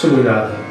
श्री राधे।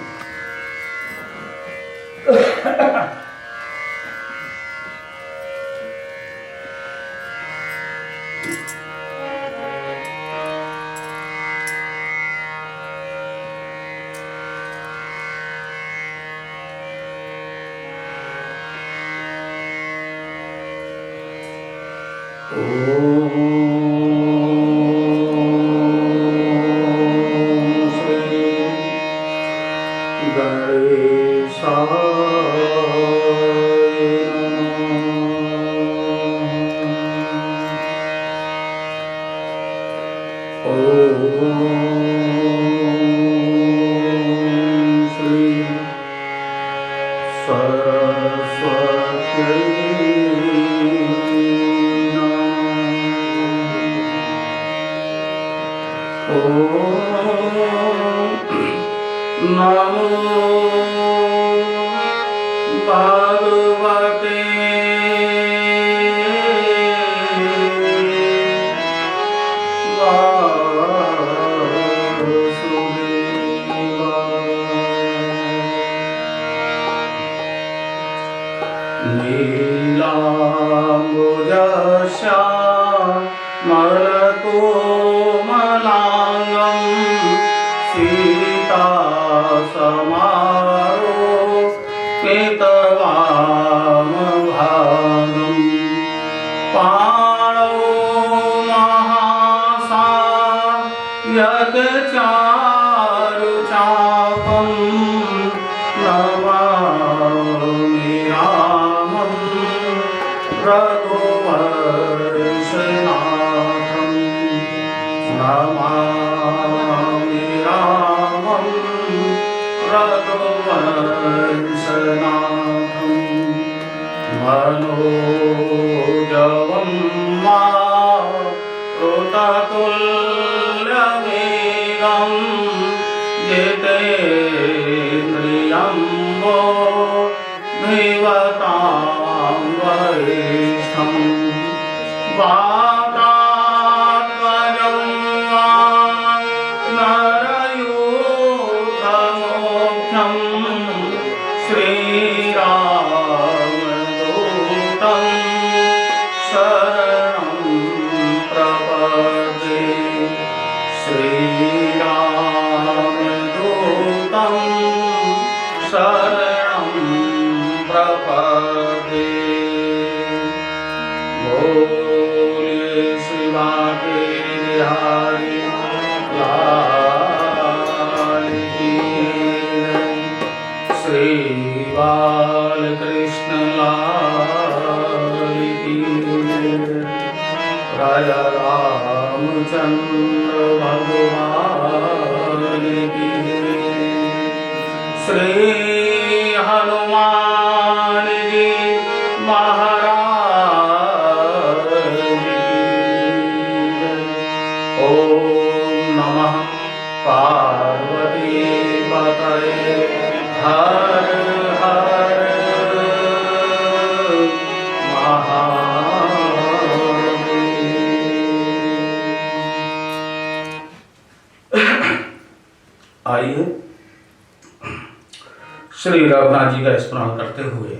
श्री रघुनाथ जी का स्मरण करते हुए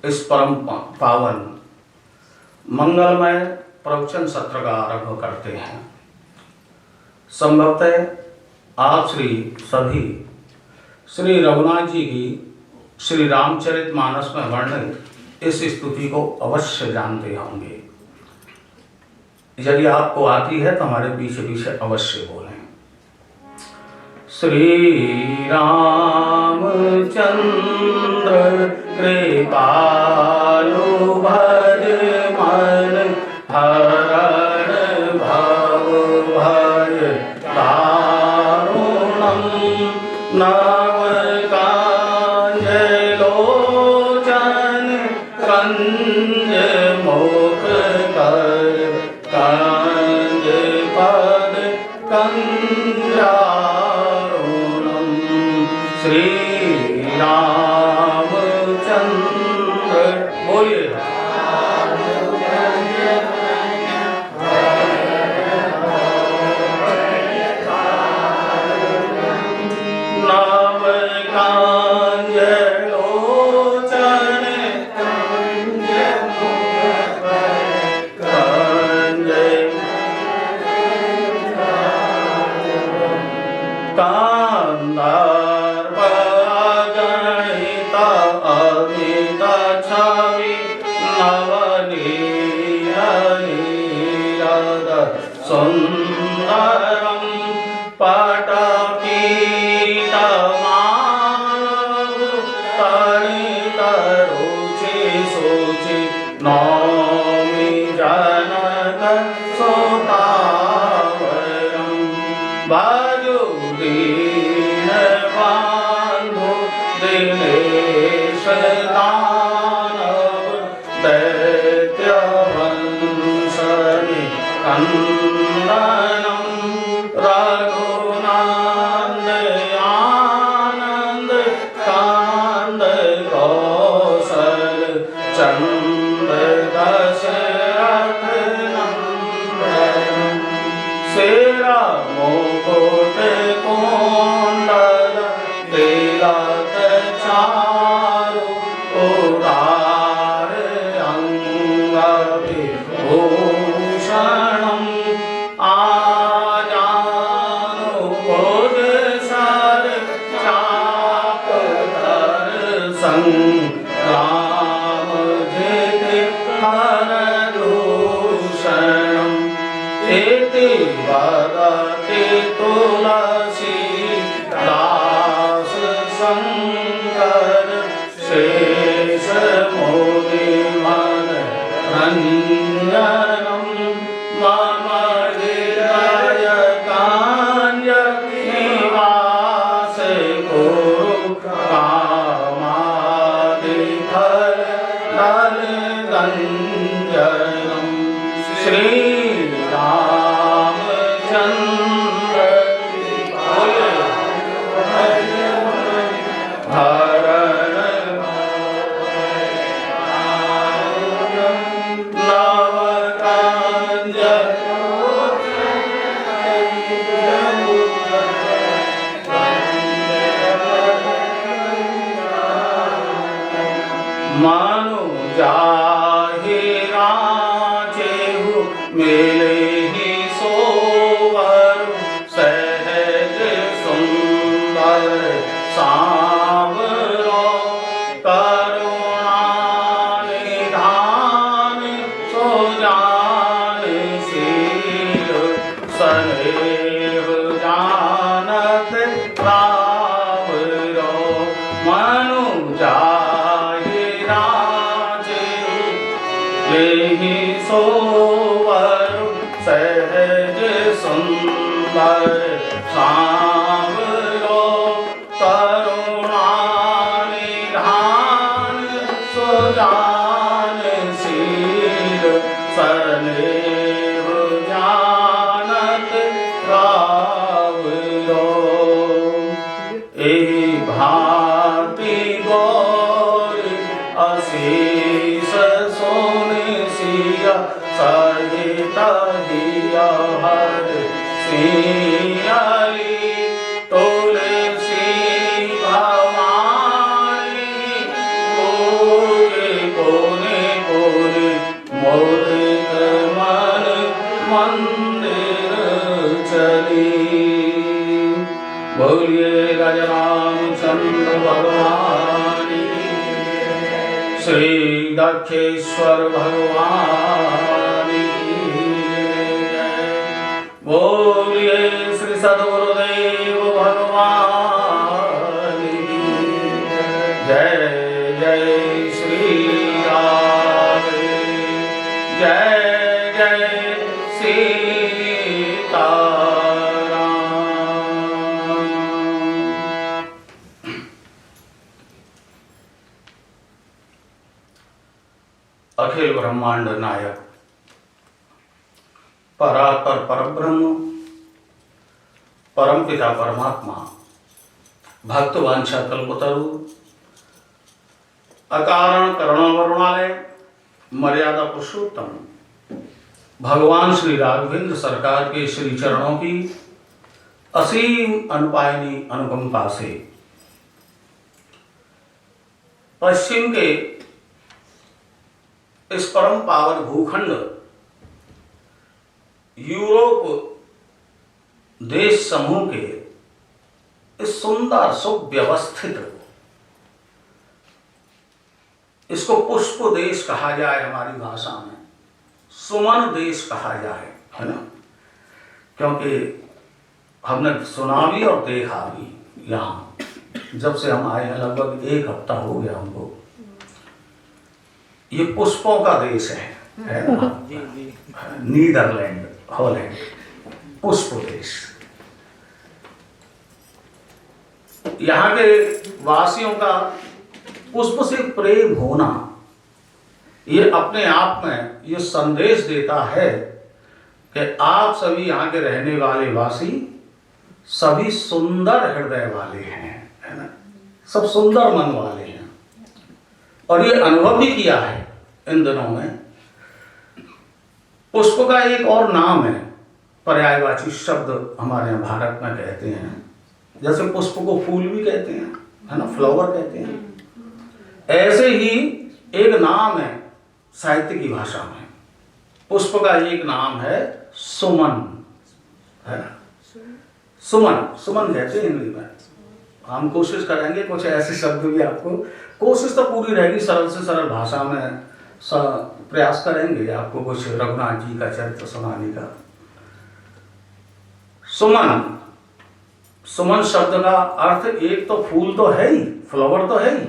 इस परम पावन मंगलमय प्रवचन सत्र का आरंभ करते हैं। संभवतः आप सभी श्री रघुनाथ जी की श्री रामचरितमानस में वर्णित इस स्तुति को अवश्य जानते होंगे। यदि आपको आती है तो हमारे पीछे पीछे अवश्य बोलें। श्री रामचंद्र कृपालु भज मन हरण भव भय दारुणम नव कांजलोचन कंज मुख कर कंज पद कंजा श्री रामचंद्र बोलिए। ना अमित छवि नवनीरद सुंदरम पटपीतमालु तणितरुचि शुचि नौमि जनक सुतावरं भजो दीनबन्धु दिनेश दानव दैत्यवंशनि कंदनं रघुनंदन आनंद कांद कौशल चंद दशरथ नंदन सेरा मुकुट कुंडल तिलक चारु उदार अंग विभूषणम् आजानुभुज सर चापधर संग्राम जित हरदूषणम् इति वदति तुलसी दास शंकर शेष मुनि मन रंजनम मम हृदय कांज निवास कुरु कामादिफल दल गंजनम श्री रामचंद्र हरण नवकांज मनु जाहि राजेहु मिले ही सोवर सहज सुंदर सांवरो करुणा निधान सुजान शील स्नेह जानत रावरो मनु जाहि राजेहु लेहि सोवर सहज सुंदर सांवरो करुणा निधान सुजान शील स्नेह जानत रावरो एहि भांति गौर अशेष सोनि सिया सहित हिया हर सियाली तुलसी भवानी कोने कोने कोने मोदित मन मंदिर चली बोलिए रामचंद्र भगवान की श्री दक्षेश्वर भगवान की जय। बोलिए श्री सद्गुरुदेव भगवान की जय। जय श्री राम जय जय सीताराम। अखिल ब्रह्मांड नायक परात्पर परब्रह्म परमपिता परमात्मा भक्तवांछा कल्पतरु अकारण करुणा वरुणालय मर्यादा पुरुषोत्तम भगवान श्री राघवेंद्र सरकार के श्री चरणों की असीम अनुपायनी अनुकंपा से पश्चिम के इस परम पावन भूखंड यूरोप देश समूह के इस सुंदर सुव्यवस्थित इसको पुष्प देश कहा जाए हमारी भाषा में, सुमन देश कहा जाए, है ना, क्योंकि हमने सुना भी और देखा भी। यहाँ जब से हम आए हैं लगभग 1 हफ्ता हो गया हमको। ये पुष्पों का देश है ना, नीदरलैंड, हॉलैंड, पुष्प देश। यहाँ के वासियों का पुष्प से प्रेम होना, ये अपने आप में ये संदेश देता है कि आप सभी यहाँ के रहने वाले वासी सभी सुंदर हृदय वाले हैं, है ना, सब सुंदर मन वाले हैं। और ये अनुभव भी किया है इन दिनों में। पुष्प का एक और नाम है, पर्यायवाची शब्द हमारे यहाँ भारत में कहते हैं, जैसे पुष्प को फूल भी कहते हैं, है ना, फ्लावर कहते हैं, ऐसे ही एक नाम है साहित्य की भाषा में। पुष्प का एक नाम है सुमन, है ना, सुमन, सुमन कहते हैं हिंदी में। हम कोशिश करेंगे कुछ ऐसे शब्द भी आपको, कोशिश तो पूरी रहेगी सरल से सरल भाषा में प्रयास करेंगे आपको कुछ रघुनाथ जी का चरित्र सुनाने का। सुमन, सुमन शब्द का अर्थ एक तो फूल तो है ही, फ्लावर तो है ही,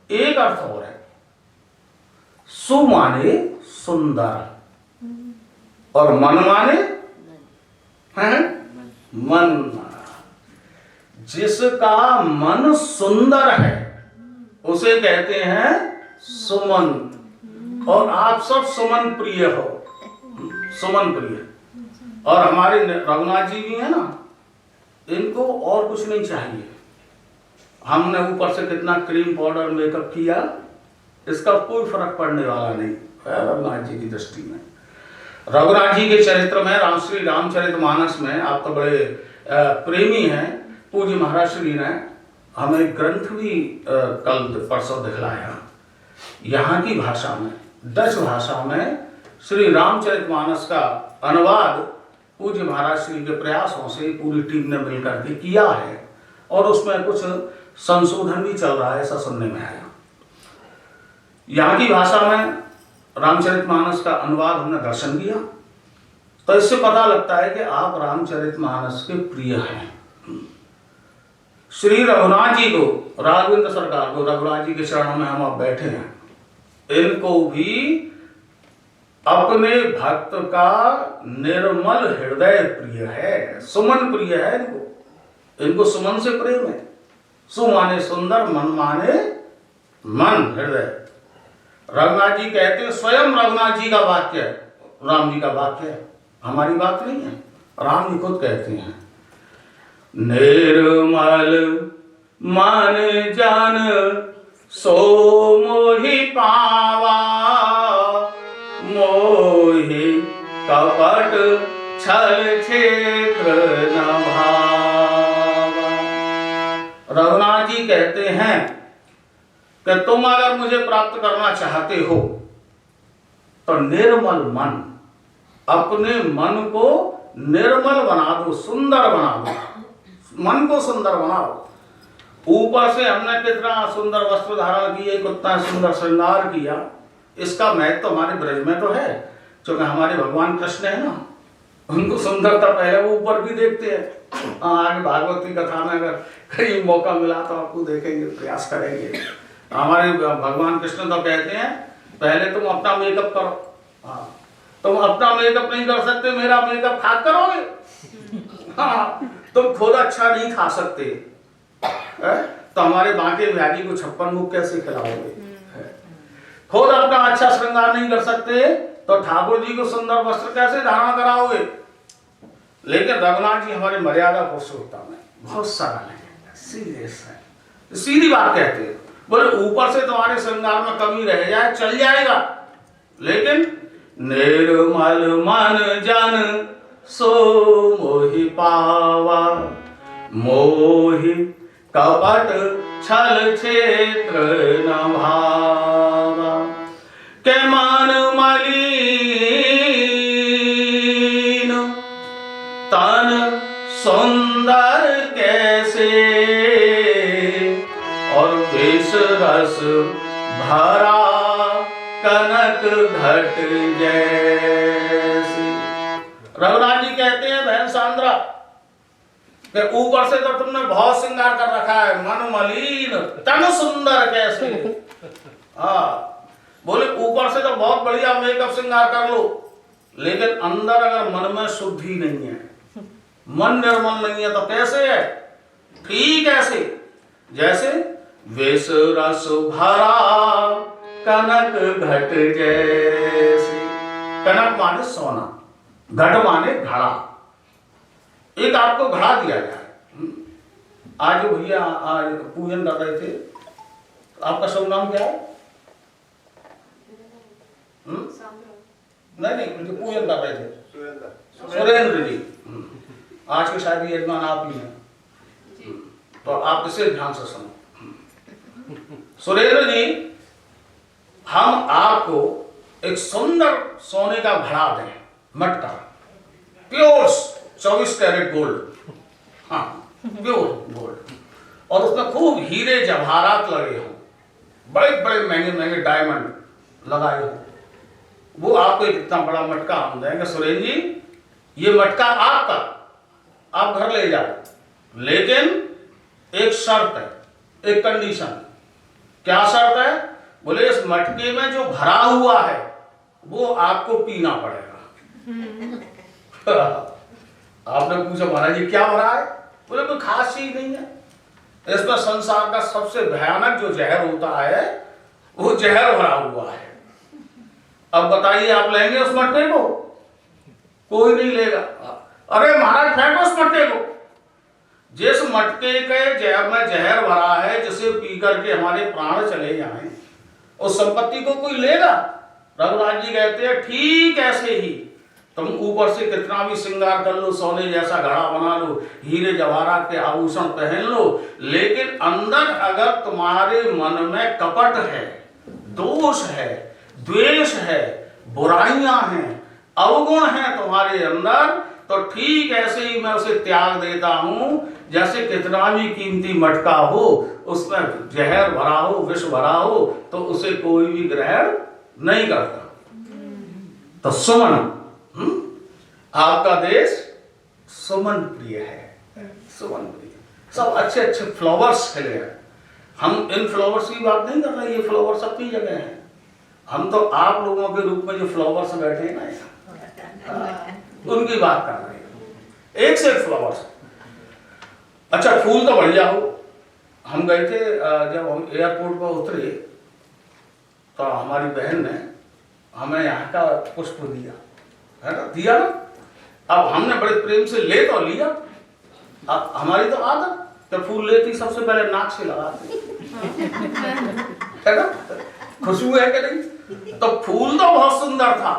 एक अर्थ और है, सु माने सुंदर और मन माने है मन। जिसका मन सुंदर है उसे कहते हैं सुमन। और आप सब सुमन प्रिय हो, सुमन प्रिय। और हमारे रघुनाथ जी भी है ना, इनको और कुछ नहीं चाहिए। हमने ऊपर से कितना क्रीम पाउडर मेकअप किया, इसका कोई फर्क पड़ने वाला नहीं है रघुनाथ जी की दृष्टि में। रघुनाथ जी के चरित्र में, श्री रामचरितमानस में, आप तो बड़े प्रेमी हैं, पूज्य महाराज श्री ने हमें ग्रंथ भी कल परसों दिखलाया यहाँ की भाषा में, डच भाषा में। श्री रामचरितमानस का अनुवाद पूज्य महाराज श्री के प्रयासों से पूरी टीम ने मिलकर के किया है, और उसमें कुछ संशोधन भी चल रहा है, ऐसा सुनने में आया। यहाँ की भाषा में रामचरितमानस का अनुवाद हमने दर्शन किया, तो इससे पता लगता है कि आप रामचरितमानस के प्रिय हैं। श्री रघुनाथ जी को, राघवेंद्र सरकार को, रघुनाथ जी के चरणों में हम अब बैठे हैं, इनको भी अपने भक्त का निर्मल हृदय प्रिय है, सुमन प्रिय है। इनको सुमन से प्रेम है। सु माने सुंदर, मन माने मन, हृदय। रघुनाथ जी कहते हैं, स्वयं रघुनाथ जी का वाक्य, राम जी का वाक्य है, हमारी बात नहीं है, राम जी खुद कहते हैं, निर्मल मन जन सो मोहि पावा, मोहि कपट छल क्षेत्र न भावा। रघुनाथ जी कहते हैं कि तुम अगर मुझे प्राप्त करना चाहते हो तो निर्मल मन, अपने मन को निर्मल बना दो, सुंदर बना दो, मन को सुंदर बनाओ। ऊपर से हमने कितना सुंदर वस्त्र धारण किए, कितना सुंदर श्रृंगार किया, इसका महत्व तो हमारे ब्रज में तो है, क्योंकि हमारे भगवान कृष्ण है ना, उनको सुंदरता पहले वो ऊपर भी देखते हैं। आगे भागवत की कथा में अगर कहीं मौका मिला तो आपको देखेंगे, प्रयास करेंगे। हमारे भगवान कृष्ण तो कहते हैं, पहले तुम अपना मेकअप करो। हाँ, तुम अपना मेकअप नहीं कर सकते, मेरा मेकअप खा करोगे? हाँ, तुम खुद अच्छा नहीं खा सकते तो हमारे बांके बिहारी को 56 मुख कैसे खिलाओगे? खुद अपना अच्छा श्रृंगार नहीं कर सकते तो ठाकुर जी को सुंदर वस्त्र कैसे धारण कराओगे? लेकिन रघुनाथ जी हमारे मर्यादा पुरुषोत्तम है, बहुत सरल है, सीरियस है, सीधी बात कहते हैं। बोले ऊपर से तुम्हारे श्रृंगार में कमी रह जाए चल जाएगा, लेकिन निर्मल मन जन सो मोहि पावा, मोहि कपट छल क्षेत्र न भावा। के मन मलिन तन सुंदर कैसे, और विष रस भरा कनक घट जैसी। रघुनाथ जी कहते हैं बहन सांद्रा कि ऊपर से तो तुमने बहुत श्रृंगार कर रखा है, मन मलिन तन सुंदर कैसे। हाँ बोले ऊपर से तो बहुत बढ़िया मेकअप श्रृंगार कर लो, लेकिन अंदर अगर मन में शुद्धि नहीं है, मन निर्मल नहीं है, तो कैसे है? ठीक ऐसे जैसे वेश रस भरा कनक घट जैसे। कनक माने सोना, घट माने घड़ा। एक आपको घड़ा दिया जाए। आज भैया आज पूजन कर रहे थे, आपका शुभ नाम क्या है? नहीं जो पूजन कर रहे थे सुरेंद्र जी। आज के शायद यजमान आप ही हैं, तो आप इसे ध्यान से सुनो। सुरेंद्र जी, हम आपको एक सुंदर सोने का घड़ा दें, मटका, प्योर 24 कैरेट गोल्ड। हाँ प्योर गोल्ड, और उसमें खूब हीरे जवाहरात लगे हों, बड़े बड़े महंगे महंगे डायमंड लगाए हों। वो आपको इतना बड़ा मटका हम देंगे। सुरेंद्र जी, ये मटका आपका, आप घर ले जाओ, लेकिन एक शर्त है, एक कंडीशन। क्या शर्त है? बोले इस मटके में जो भरा हुआ है वो आपको पीना पड़ेगा। आपने पूछा महाराज जी क्या भरा है? बोले कोई खास चीज नहीं है, इसमें संसार का सबसे भयानक जो जहर होता है वो जहर भरा हुआ है। अब बताइए आप लेंगे उस मटके को? कोई नहीं लेगा। अरे महाराज फेंको उस मटके को। जिस मटके के जहर में जहर भरा है, जिसे पी करके हमारे प्राण चले जाएं, उस संपत्ति को कोई लेगा? रघुनाथ जी कहते हैं ठीक ऐसे ही तुम ऊपर से कितना भी श्रृंगार कर लो, सोने जैसा घड़ा बना लो, हीरे जवाहरात के आभूषण पहन लो, लेकिन अंदर अगर तुम्हारे मन में कपट है, दोष है, द्वेष है, बुराइयां हैं, अवगुण है तुम्हारे अंदर, तो ठीक ऐसे ही मैं उसे त्याग देता हूं जैसे कितना भी कीमती मटका हो, उसमें जहर भरा हो, विष भरा हो, तो उसे कोई भी ग्रहण नहीं करता। तो सुमन, आपका देश सुमन प्रिय है, सुमन प्रिय। सब अच्छे अच्छे फ्लावर्स खिले हैं। हम इन फ्लावर्स की बात नहीं कर रहे, ये फ्लावर्स अपनी जगह हैं। हम तो आप लोगों के रूप में जो फ्लावर्स बैठे हैं ना, उनकी बात कर रहे हैं, एक से एक फ्लावर्स। अच्छा फूल तो बढ़िया हो। हम गए थे, जब हम एयरपोर्ट पर उतरे तो हमारी बहन ने हमें यहाँ का पुष्प दिया, है ना, दिया ना। अब हमने बड़े प्रेम से ले तो लिया। अब हमारी तो आदत, जब फूल लेती सबसे पहले नाक से लगाती, है ना, खुशबू है कि नहीं। तो फूल तो बहुत सुंदर था,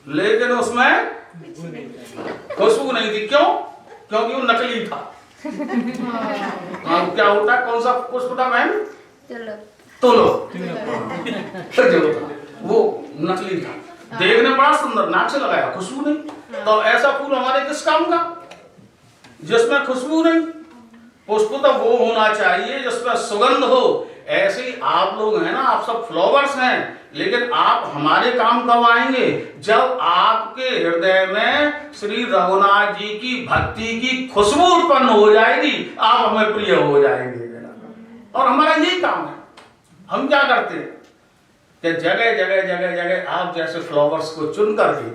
लेकिन उसमें खुशबू नहीं थी। क्यों? क्योंकि वो नकली था। क्या होता है, कौन सा पुष्प था बहन? तुलो। वो नकली था, देखने बड़ा सुंदर, नाक से लगाया, खुशबू नहीं। तो ऐसा फूल हमारे किस काम का, जिसमें खुशबू नहीं? पुष्प तो वो होना चाहिए जिसमें सुगंध हो। ऐसे ही आप लोग हैं ना, आप सब फ्लावर्स हैं, लेकिन आप हमारे काम कब आएंगे? जब आपके हृदय में श्री रघुनाथ जी की भक्ति की खुशबू उत्पन्न हो जाएगी, आप हमें प्रिय हो जाएंगे। और हमारा यही काम है। हम क्या करते हैं कि जगह जगह जगह जगह आप जैसे फ्लावर्स को चुन करके,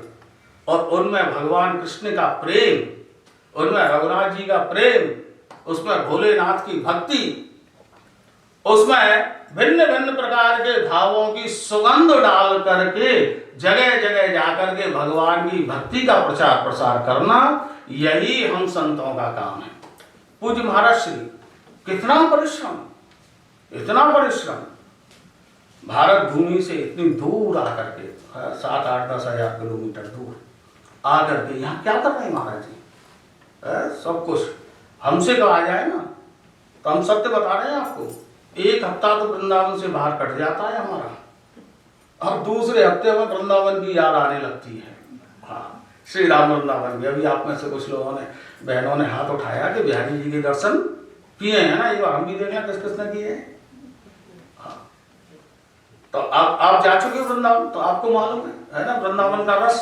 और उनमें भगवान कृष्ण का प्रेम, उनमें रघुनाथ जी का प्रेम, उसमें भोलेनाथ की भक्ति, उसमें भिन्न भिन्न प्रकार के भावों की सुगंध डाल करके जगह जगह जाकर के भगवान की भक्ति का प्रचार प्रसार करना, यही हम संतों का काम है। पूज्य महाराज श्री कितना परिश्रम, इतना परिश्रम, भारत भूमि से इतनी दूर आकर के, 7-8-10 हजार किलोमीटर दूर आकर के यहाँ क्या कर रहे हैं महाराज जी? सब कुछ हमसे तो आ जाए ना, तो हम सत्य बता रहे हैं आपको। एक हफ्ता तो वृंदावन से बाहर कट जाता है हमारा, और दूसरे हफ्ते में वृंदावन की याद आने लगती है। हाँ, श्री राम वृंदावन भी। अभी आप में से कुछ लोगों ने, बहनों ने हाथ उठाया कि बिहारी जी के दर्शन किए हैं ना, एक बार हम भी देखें किस किसने किए हैं। हाँ, तो आप जा चुके हो वृंदावन, तो आपको मालूम है ना वृंदावन का रस।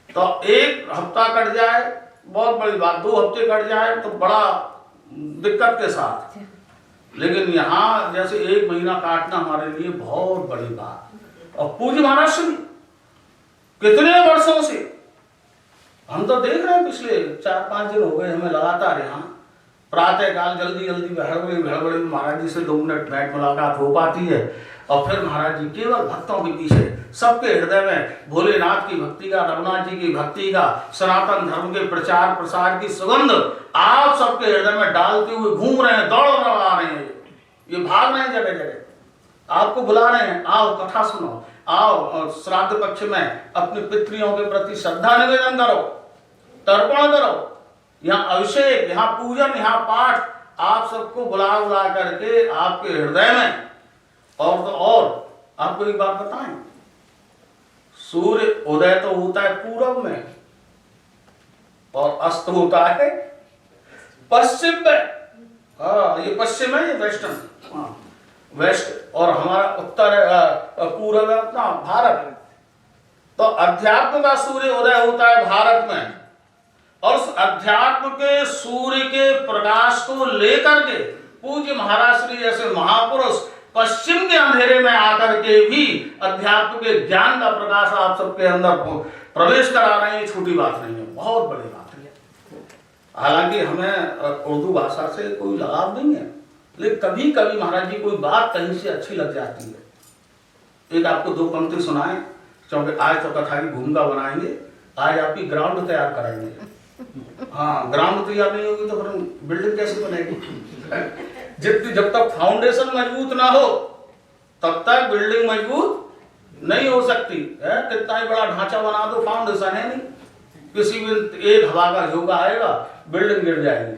तो एक हफ्ता कट जाए बहुत बड़ी बात, 2 हफ्ते कट जाए तो बड़ा दिक्कत के साथ, लेकिन यहाँ जैसे 1 महीना काटना हमारे लिए बहुत बड़ी बात। और पूज्य महाराज श्री कितने वर्षों से हम तो देख रहे हैं, पिछले 4-5 दिन हो गए हमें लगातार यहाँ प्रातः काल जल्दी भड़बड़ी में महाराज जी से 2 मिनट बैठ मुलाकात हो पाती है। और फिर महाराज जी केवल भक्तों के पीछे, सबके हृदय में भोलेनाथ की भक्ति का, रघुनाथ जी की भक्ति का, सनातन धर्म के प्रचार प्रसार की सुगंध आप सबके हृदय में डालते हुए घूम रहे हैं, दौड़ रहे हैं, ये भाग रहे हैं जगह जगह, आपको बुला रहे हैं, आओ कथा सुनो, आओ श्राद्ध पक्ष में अपने पितरियों के प्रति श्रद्धा निवेदन करो, तर्पण करो, यहाँ अभिषेक, यहाँ पूजन, यहाँ पाठ, आप सबको बुला बुला करके आपके हृदय में। और तो और आपको एक बात बताएं, सूर्य उदय तो होता है पूरब में और अस्त होता है पश्चिम में। ये पश्चिम है, ये वेस्टर्न, वेस्ट, और हमारा उत्तर पूरब है अपना भारत। तो अध्यात्म का सूर्य उदय होता है भारत में, और उस अध्यात्म के सूर्य के प्रकाश को लेकर के पूज्य महाराज श्री जैसे महापुरुष पश्चिम के अंधेरे में आकर के भी अध्यात्म के ज्ञान का प्रकाश आप सबके अंदर प्रवेश करा रहे हैं, छोटी बात नहीं है, बहुत बड़ी बात है। हालांकि हमें उर्दू भाषा से कोई लगाव नहीं है, लेकिन कभी कभी महाराज जी कोई बात कहीं से अच्छी लग जाती है। एक आपको 2 पंक्ति सुनाएं, क्योंकि आज तो कथा की भूमिका बनाएंगे, आज आपकी ग्राउंड तैयार कराएंगे। हाँ, ग्राउंड तैयार नहीं होगी तो फिर बिल्डिंग कैसे बनेगी? जब तक फाउंडेशन मजबूत ना हो तब तक बिल्डिंग मजबूत नहीं हो सकती है। कितना ही बड़ा ढांचा बना दो, फाउंडेशन है नहीं, किसी भी एक हवा का झोंका आएगा बिल्डिंग गिर जाएगी।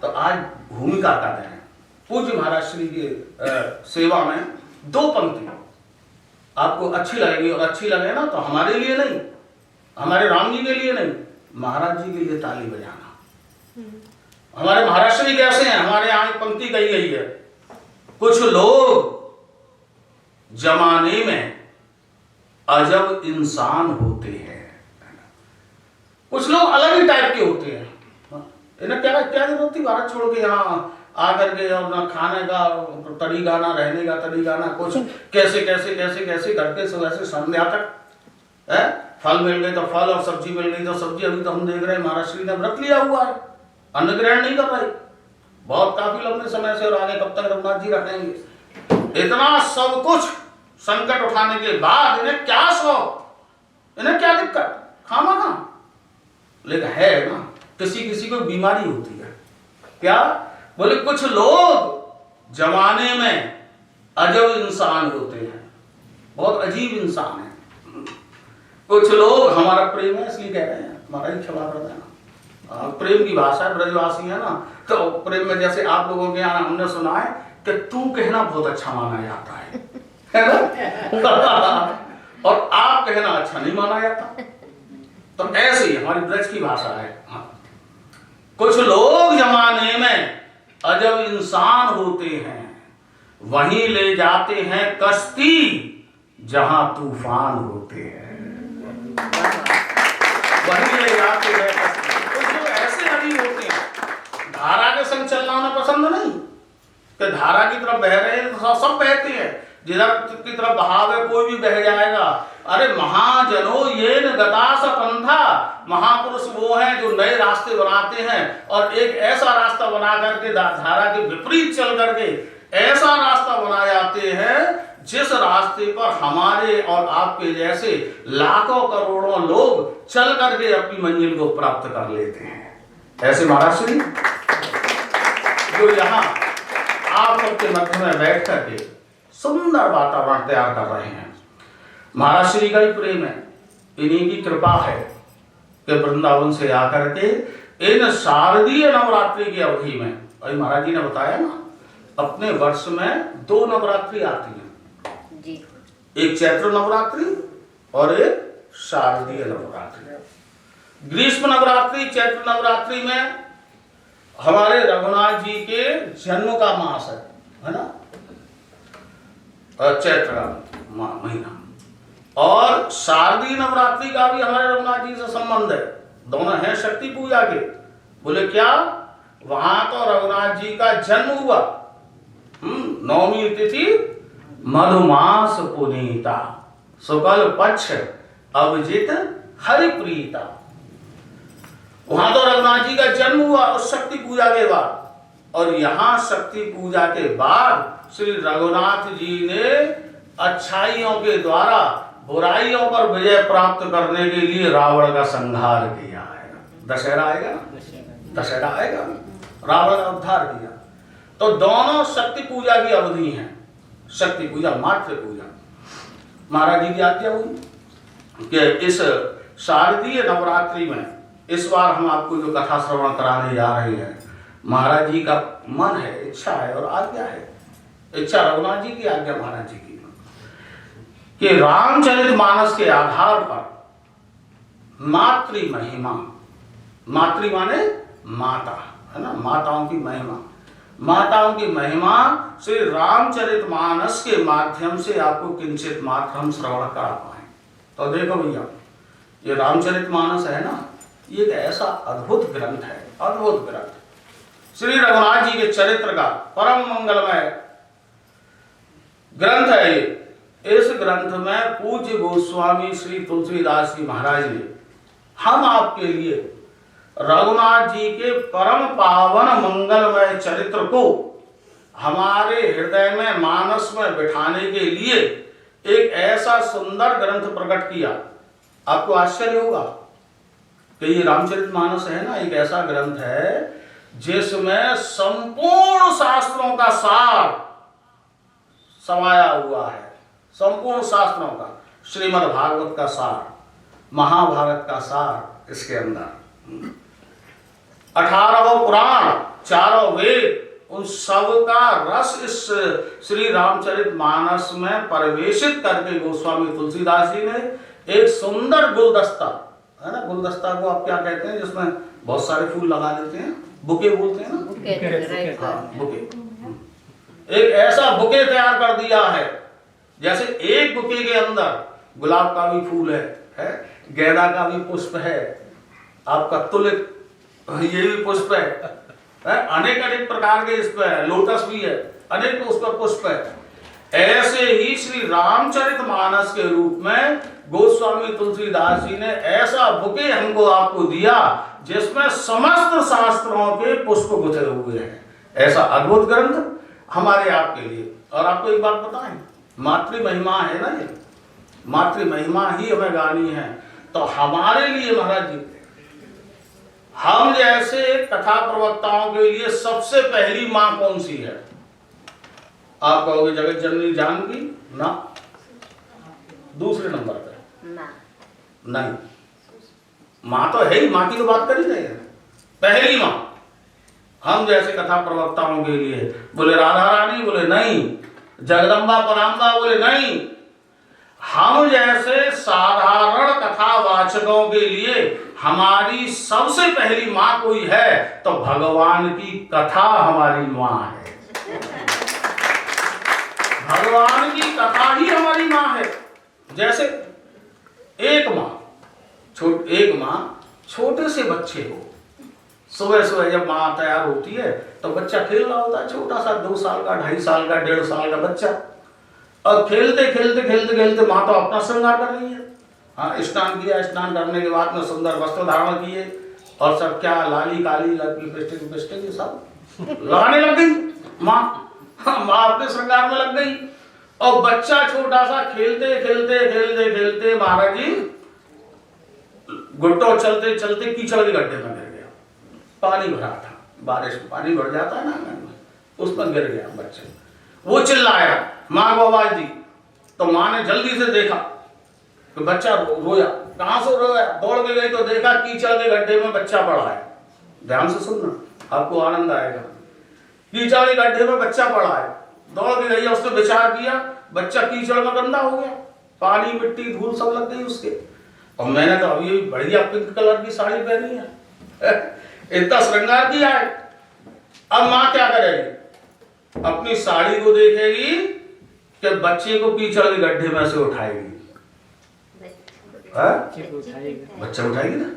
तो आज भूमिका करते हैं पूज्य महाराज श्री की सेवा में 2 पंक्ति आपको अच्छी लगेगी, और अच्छी लगे ना तो हमारे लिए नहीं, हमारे राम जी के लिए नहीं, महाराज जी के लिए ताली बजाना। हमारे महाराज श्री कैसे हैं? हमारे यहाँ एक पंक्ति कही गई है, कुछ लोग जमाने में अजब इंसान होते हैं। कुछ लोग अलग ही टाइप के होते हैं, इन्हें क्या क्या जरूरत थी भारत छोड़ के यहाँ आकर के और ना खाने का तरीका, ना रहने का तरीका, ना कुछ, कैसे कैसे कैसे कैसे करके सुबह से संध्या तक है, फल मिल गए तो फल और सब्जी मिल गई तो सब्जी। अभी तो हम देख रहे हैं महाराज श्री ने व्रत लिया हुआ है, अन्न ग्रहण नहीं कर पाई बहुत काफी लंबे समय से, और आगे कब तक रघुनाथ जी रखेंगे। इतना सब कुछ संकट उठाने के बाद इन्हें क्या शौक, इन्हें क्या दिक्कत, खामा खा, लेकिन है ना किसी किसी को बीमारी होती है। क्या बोले? कुछ लोग जमाने में अजब इंसान होते हैं, बहुत अजीब इंसान है। कुछ लोग, हमारा प्रेम है इसलिए कह रहे हैं, हमारा ही क्षमा कर देना, प्रेम की भाषा है, ब्रजवासी है ना, तो प्रेम में जैसे आप लोगों के यहाँ हमने सुना है कि तू कहना बहुत अच्छा माना जाता है ना? और आप कहना अच्छा नहीं माना जाता। तो ऐसे ही हमारी ब्रज की भाषा है। हाँ। कुछ लोग जमाने में अजब इंसान होते हैं, वहीं ले जाते हैं कश्ती जहां तूफान होते हैं, वहीं ले जाते हैं कश्ती। कुछ लोग ऐसे नदी होते हैं, धारा के संग चलना उन्हें पसंद नहीं, कि धारा की तरफ बह रहे हैं तो सब बहते हैं, जिधर की तरफ बहाव है कोई भी बह जाएगा। अरे महाजनो ये न गता स पंथा, महापुरुष वो हैं जो नए रास्ते बनाते हैं, और एक ऐसा रास्ता बना करके धारा के विपरीत चल करके ऐसा रास्ता बना जाते हैं जिस रास्ते पर हमारे और आपके जैसे लाखों करोड़ों लोग चल करके अपनी मंजिल को प्राप्त कर लेते हैं। ऐसे महाराज श्री जो यहाँ आप सबके मध्य में बैठ करके सुंदर वातावरण तैयार कर रहे हैं, महाराज श्री का ही प्रेम है, इन्हीं की कृपा है कि वृंदावन से आकर के इन शारदीय नवरात्रि की अवधि में, अभी महाराज जी ने बताया ना, अपने वर्ष में 2 नवरात्रि आती हैं जी, एक चैत्र नवरात्रि और एक शारदीय नवरात्रि। ग्रीष्म नवरात्रि, चैत्र नवरात्रि में हमारे रघुनाथ जी के जन्म का मास है ना, चैत्र का महीना, और शारदीय नवरात्रि का भी हमारे रघुनाथ जी से संबंध है। दोनों हैं शक्ति पूजा के। बोले क्या? वहां तो रघुनाथ जी का जन्म हुआ। नवमी तिथि मधुमास पुनीता, शुक्ल पक्ष अभिजित हरिप्रीता। वहां तो रघुनाथ जी का जन्म हुआ उस शक्ति पूजा के बाद, और यहां शक्ति पूजा के बाद श्री रघुनाथ जी ने अच्छाइयों के द्वारा बुराइयों पर विजय प्राप्त करने के लिए रावण का संहार किया है। दशहरा आएगा, दशहरा आएगा, रावण का उद्धार किया। तो दोनों शक्ति पूजा की अवधि है। शक्ति पूजा, मातृ पूजा। महाराज जी की आज्ञा हुई कि इस शारदीय नवरात्रि में इस बार हम आपको जो कथा श्रवण कराने जा रहे हैं, महाराज जी का मन है, इच्छा है और आज्ञा है। इच्छा रघुनाथ जी की, आज्ञा महाराज जी की, कि रामचरितमानस के आधार पर मातृ महिमा, मातृ माने माता, है ना, माताओं की महिमा, माताओं की महिमा श्री रामचरितमानस के माध्यम से आपको किंचित मात्र हम श्रवण करा पाए। तो देखो भैया, ये रामचरितमानस है ना, ये एक ऐसा अद्भुत ग्रंथ है, अद्भुत ग्रंथ। श्री रघुनाथ जी के चरित्र का परम मंगलमय ग्रंथ है ये। इस ग्रंथ में पूज्य गोस्वामी श्री तुलसीदास जी महाराज ने हम आपके लिए रघुनाथ जी के परम पावन मंगलमय चरित्र को हमारे हृदय में, मानस में बिठाने के लिए एक ऐसा सुंदर ग्रंथ प्रकट किया। आपको आश्चर्य होगा कि ये रामचरितमानस है ना, एक ऐसा ग्रंथ है जिसमें संपूर्ण शास्त्रों का सार समाया हुआ है। संपूर्ण शास्त्रों का, श्रीमद् भागवत का सार, महाभारत का सार इसके अंदर, 18 पुराण, 4 वेद, उन सब का रस इस श्री रामचरितमानस में प्रवेशित करके गोस्वामी तुलसीदास जी ने एक सुंदर गुलदस्ता, है ना, गुलदस्ता को आप क्या कहते हैं, जिसमें बहुत सारे फूल लगा देते हैं, बुके बोलते हैं ना, बुके। एक ऐसा बुके तैयार कर दिया है, जैसे एक बुके के अंदर गुलाब का भी फूल है, गेंदा का भी पुष्प है, आपका तुलिप ये भी पुष्प है, अनेक अनेक प्रकार के इस पर लोटस भी है, अनेक उस पर पुष्प है। ऐसे ही श्री रामचरितमानस के रूप में गोस्वामी तुलसीदास जी ने ऐसा बुके हमको आपको दिया जिसमें समस्त शास्त्रों के पुष्प गुथे हुए हैं। ऐसा अद्भुत ग्रंथ हमारे आपके लिए। और आपको एक बात बताएं, मातृ महिमा है ना, ये मातृ महिमा ही हमें गानी है। तो हमारे लिए महाराज जी, हम जैसे कथा प्रवक्ताओं के लिए सबसे पहली मां कौन सी है? आप कहोगे जगत जननी जानकी ना, दूसरे नंबर पे नहीं, मां तो है ही, मां की तो बात कर ही नहीं है। पहली मां हम जैसे कथा प्रवक्ताओं के लिए, बोले राधा रानी, बोले नहीं, जगदम्बा पराम्बा, बोले नहीं। हम जैसे साधारण कथावाचकों के लिए हमारी सबसे पहली मां कोई है तो भगवान की कथा हमारी मां है। भगवान की कथा ही हमारी मां है। जैसे एक मां छोटे से बच्चे को सुबह सुबह जब मां तैयार होती है तो बच्चा खेल रहा होता है, छोटा सा 2 साल का, 2.5 साल का, 1.5 साल का बच्चा, और खेलते खेलते मां तो अपना श्रृंगार कर रही है। हाँ, स्नान किया, स्नान करने के बाद में सुंदर वस्त्र धारण किए और सब क्या लाली काली लिपस्टिक सब लगाने लग गई मां। मां अपने श्रृंगार में लग गई और बच्चा छोटा सा खेलते महाराज जी घुटनों चलते चलते कीचड़ के गड्ढे में गिर गया। पानी भरा था, बारिश में पानी भर जाता है ना आंगन में, उसमें गिर गया बच्चा। वो चिल्लाया, मां को आवाज दी, तो मां ने जल्दी से देखा तो बच्चा रोया। कहां से रोया? दौड़ के गई तो देखा कीचड़ के गड्ढे में बच्चा पड़ा है। ध्यान से सुनना, आपको आनंद आएगा। कीचड़ के गड्ढे में बच्चा पड़ा है, दौड़ के गई, उसने विचार किया, बच्चा कीचड़ में गंदा हो गया, पानी मिट्टी धूल सब लग गई उसके। और मैंने तो अभी बढ़िया पिंक कलर की साड़ी पहनी है, इतना श्रृंगार किया है। अब मां क्या करेगी? अपनी साड़ी को देखेगी कि बच्चे को कीचड़ के गड्ढे में से उठाएगी? बच्चा उठाएगी ना।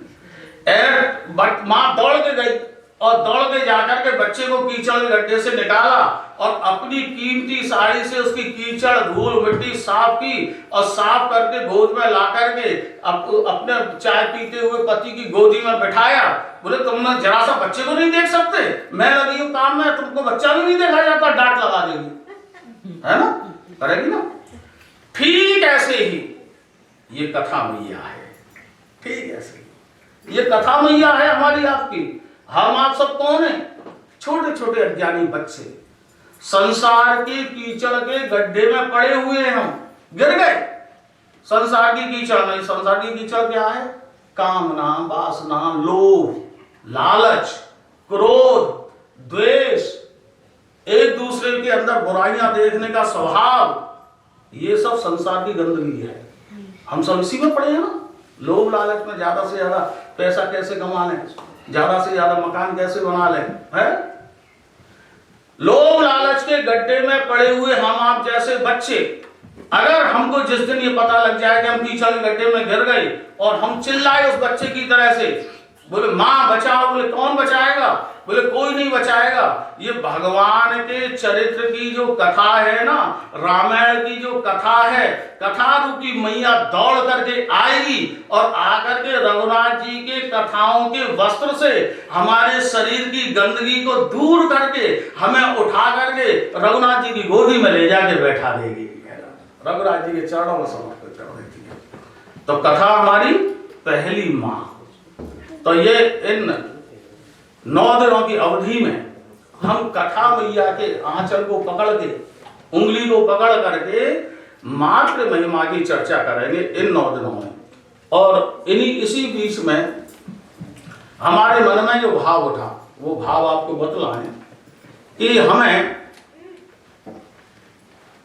माँ दौड़ के गई और दौड़ के जाकर के बच्चे को कीचड़ के गड्ढे से निकाला और अपनी कीमती साड़ी से उसकी कीचड़ धूल मिट्टी साफ की और साफ करके गोद में ला करके अपने चाय पीते हुए पति की गोदी में बिठाया। बोले तुम जरा सा बच्चे को नहीं देख सकते? मैं लगी हूँ काम में, तुमको बच्चा भी नहीं देखा जाता, डांट लगा देगी, है ना, करेगी ना। ठीक ऐसे ही ये कथा मैया है, ठीक ऐसे ही ये कथा मैया है हमारी आपकी। हम आप सब कौन है? छोटे छोटे अज्ञानी बच्चे, संसार के कीचड़ के गड्ढे में पड़े हुए हैं, हम गिर गए संसार की कीचड़ में। संसार की कीचड़ क्या है? कामना, वासना, लोभ, लालच, क्रोध, द्वेष, एक दूसरे के अंदर बुराइयां देखने का स्वभाव, ये सब संसार की गंदगी है। हम सब इसी में पड़े हैं ना। लोभ लालच में ज्यादा से ज्यादा पैसा कैसे कमा लें, ज्यादा से ज्यादा मकान कैसे बना लें, है? लोभ लालच के गड्ढे में पड़े हुए हम आप जैसे बच्चे, अगर हमको जिस दिन ये पता लग जाए कि हम कीचड़ के गड्ढे में गिर गए और हम चिल्लाए उस बच्चे की तरह से, बोले माँ बचाओ, बोले कौन बचाएगा? बोले कोई नहीं बचाएगा। ये भगवान के चरित्र की जो कथा है ना, रामायण की जो कथा है, कथा रूपी मैया दौड़ करके आएगी और आकर के रघुनाथ जी के कथाओं के वस्त्र से हमारे शरीर की गंदगी को दूर करके हमें उठा करके रघुनाथ जी की गोदी में ले जाके बैठा देगी, रघुनाथ जी के चरणों में समर्पित कर देती है। तो कथा हमारी पहली माँ। तो ये इन 9 दिनों की अवधि में हम कथा मैया के आंचल को पकड़ के, उंगली को पकड़ करके मात्र महिमा की चर्चा करेंगे इन 9 दिनों में। और इसी बीच में हमारे मन में जो भाव उठा, वो भाव आपको बतलाएं कि हमें